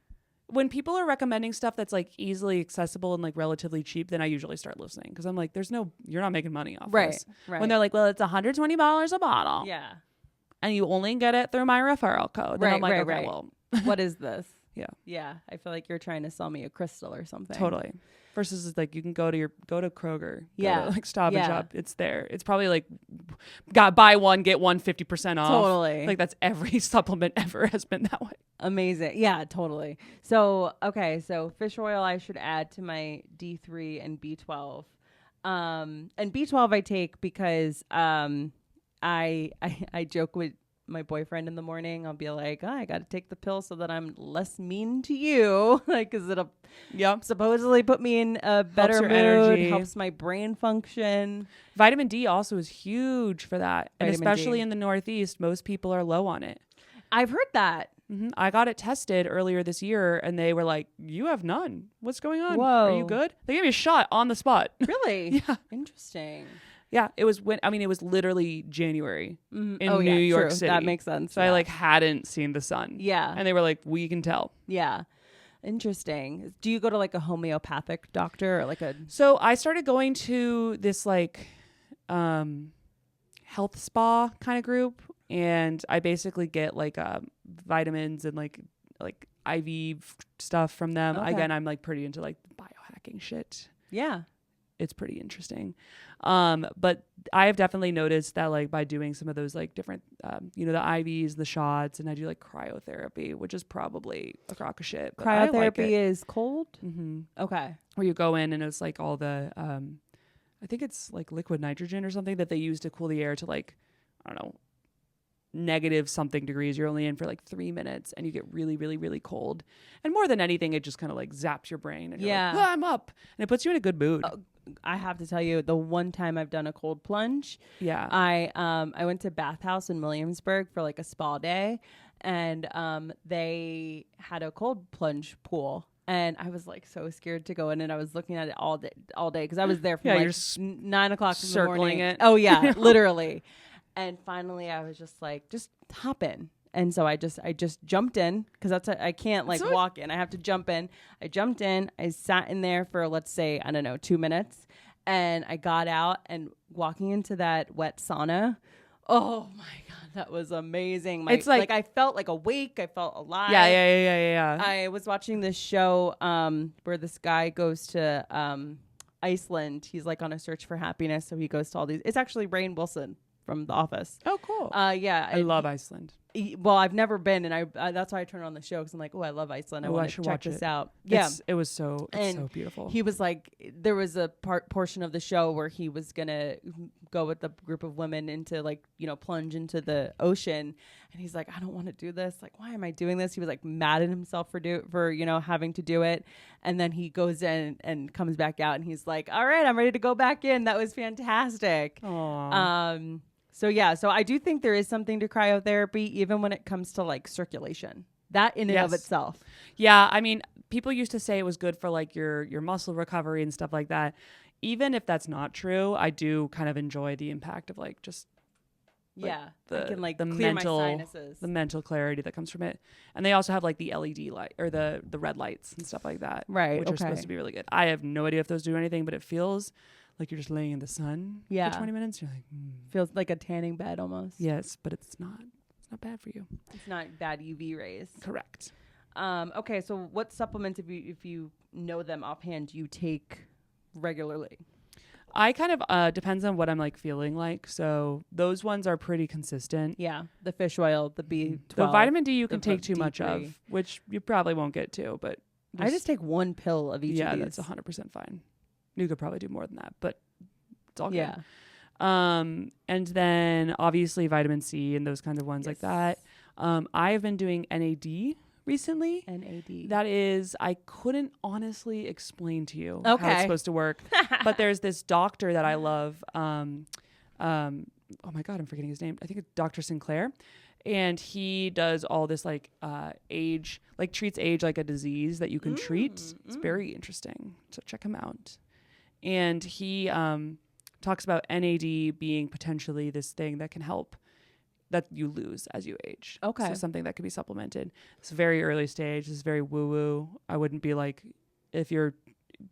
When people are recommending stuff that's like easily accessible and like relatively cheap, then I usually start listening because I'm like, you're not making money off this. Right. When they're like, well, it's $120 a bottle. Yeah. And you only get it through my referral code. Then I'm like, okay, well, What is this? Yeah. Yeah. I feel like you're trying to sell me a crystal or something. totally. Versus it's like you can go to Kroger, go Yeah. to like Stop and Yeah. Shop. It's there. It's probably like buy one get one 50% off. Totally. Like that's every supplement ever has been that way. Amazing. Yeah, totally. So, okay. So fish oil, I should add to my D3 and B12. And B12 I take because, I joke with my boyfriend in the morning. I'll be like, I got to take the pill so that I'm less mean to you. Like, cause it'll supposedly put me in a better your mood, energy. helps my brain function. Vitamin D also is huge for that. And Vitamin especially D. in the Northeast, most people are low on it. I've heard that. I got it tested earlier this year and they were like, you have none. What's going on? Are you Whoa. good? They gave me a shot on the spot. Really? Yeah. Interesting. Yeah. It was it was literally January in Oh, New yeah, York true. City. That makes sense. So I like hadn't seen the sun. Yeah. And they were like, we can tell. Yeah. Interesting. Do you go to like a homeopathic doctor or like a... So I started going to this like health spa kind of group, and I basically get like vitamins and like IV stuff from them. Okay. Again, I'm like pretty into like biohacking shit. Yeah. It's pretty interesting. But I have definitely noticed that like by doing some of those like different, the IVs, the shots, and I do like cryotherapy, which is probably a crock of shit. But I like Cryotherapy it. is cold? Mm-hmm. Okay. Where you go in and it's like all the, I think it's like liquid nitrogen or something that they use to cool the air to like, I don't know, negative something degrees. You're only in for like 3 minutes and you get really, really, really cold. And more than anything, it just kind of like zaps your brain and you're like, "Ah, I'm up." And it puts you in a good mood. I have to tell you, the one time I've done a cold plunge, Yeah. I went to Bathhouse in Williamsburg for like a spa day, and they had a cold plunge pool. And I was like so scared to go in, and I was looking at it all day because I was there from Yeah, like you're 9 o'clock in the circling morning. it. Oh yeah, literally. And finally, I was just like, just hop in. And so I just jumped in because I can't like walk in. I have to jump in. I jumped in. I sat in there for, let's say, I don't know, 2 minutes. And I got out, and walking into that wet sauna. Oh my God, that was amazing. It's like I felt like awake. I felt alive. Yeah. I was watching this show where this guy goes to Iceland. He's like on a search for happiness. So he goes to all these. It's actually Rainn Wilson from The Office. Oh, cool. Yeah. I love Iceland. Well, I've never been, and I that's why I turned on the show because I'm like, oh, I love Iceland. I want to check this out. Yeah, It was so beautiful. He was like, there was a portion of the show where he was gonna go with a group of women into like, plunge into the ocean, and he's like, I don't want to do this. Like, why am I doing this? He was like mad at himself for having to do it, and then he goes in and comes back out, and he's like, all right, I'm ready to go back in. That was fantastic. Aww. So yeah, so I do think there is something to cryotherapy, even when it comes to like circulation. That in and of itself. Yeah, I mean, people used to say it was good for like your muscle recovery and stuff like that. Even if that's not true, I do kind of enjoy the impact of like just I can like the clear mental my sinuses. the mental clarity that comes from it. And they also have like the LED light or the red lights and stuff like that, Right, which are supposed to be really good. I have no idea if those do anything, but it feels like you're just laying in the sun for 20 minutes. You're like, feels like a tanning bed almost. yes, but it's not bad for you. It's not bad UV rays. Correct. Okay, so what supplements, if you know them offhand, do you take regularly? I kind of depends on what I'm like feeling like. So those ones are pretty consistent. Yeah, the fish oil, the B12. The vitamin D you can the take too much D3. of, which you probably won't get to, but I just take one pill of each of these. that's 100% fine. You could probably do more than that, but it's all good. Yeah. And then obviously vitamin C and those kinds of ones like that. I have been doing NAD recently. NAD. That is, I couldn't honestly explain to you Okay. how it's supposed to work, but there's this doctor that I love. Oh my God, I'm forgetting his name. I think it's Dr. Sinclair. And he does all this like age, like treats age like a disease that you can treat. It's very interesting. So check him out. And he talks about NAD being potentially this thing that can help that you lose as you age. Okay. So something that can be supplemented. It's very early stage. It's very woo-woo. I wouldn't be like, if you're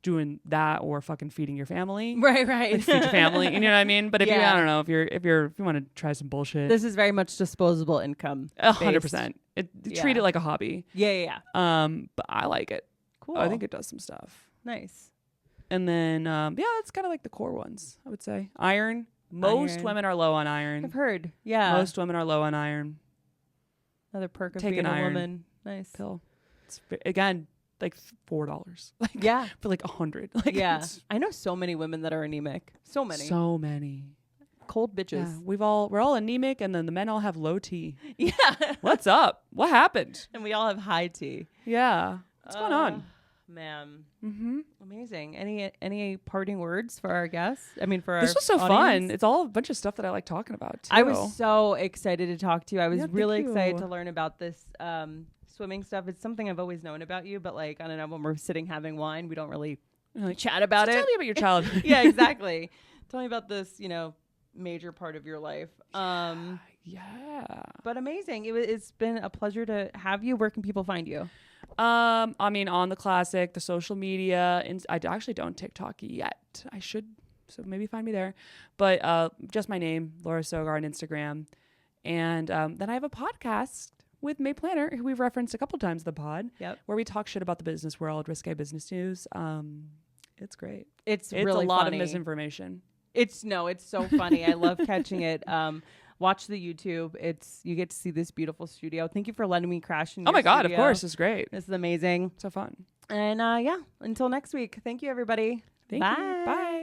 doing that or fucking feeding your family. Right. Like feed your family. You know what I mean? But if you, I don't know, if you want to try some bullshit. This is very much disposable income. 100%. Treat it like a hobby. Yeah. But I like it. Cool. I think it does some stuff. Nice. And then, it's kind of like the core ones, I would say. Iron. Most women are low on iron. I've heard. Yeah. Most women are low on iron. Another perk of Take being an a iron woman. Nice. Pill. It's again like $4. Like Yeah. for like 100. Like Yeah. I know so many women that are anemic. So many. Cold bitches. Yeah, we're all anemic, and then the men all have low T. Yeah. What's up? What happened? And we all have high T. Yeah. What's going on? Man. Mm-hmm. Amazing. Any parting words for our guests? I mean, for This our was so audience? fun. It's all a bunch of stuff that I like talking about, too. I was so excited to talk to you. I was thank really excited you. to learn about this swimming stuff. It's something I've always known about you, but like, I don't know, when we're sitting having wine, we don't really like, chat about it. Tell me about your childhood. Yeah, exactly. Tell me about this, major part of your life. Yeah. But amazing. It's been a pleasure to have you. Where can people find you? I mean, on the classic, the social media, and I actually don't TikTok yet. I should, so maybe find me there. But just my name, Laura Sogar on Instagram. And then I have a podcast with May Planner, who we've referenced a couple times in the pod, where we talk shit about the business world, risque business news. It's great. It's really a lot of misinformation. It's so funny. I love catching it. Watch the YouTube. You get to see this beautiful studio. Thank you for letting me crash in your Oh my God, studio. of course. It's great. This is amazing. So fun. And until next week. Thank you, everybody. Thank you. Bye.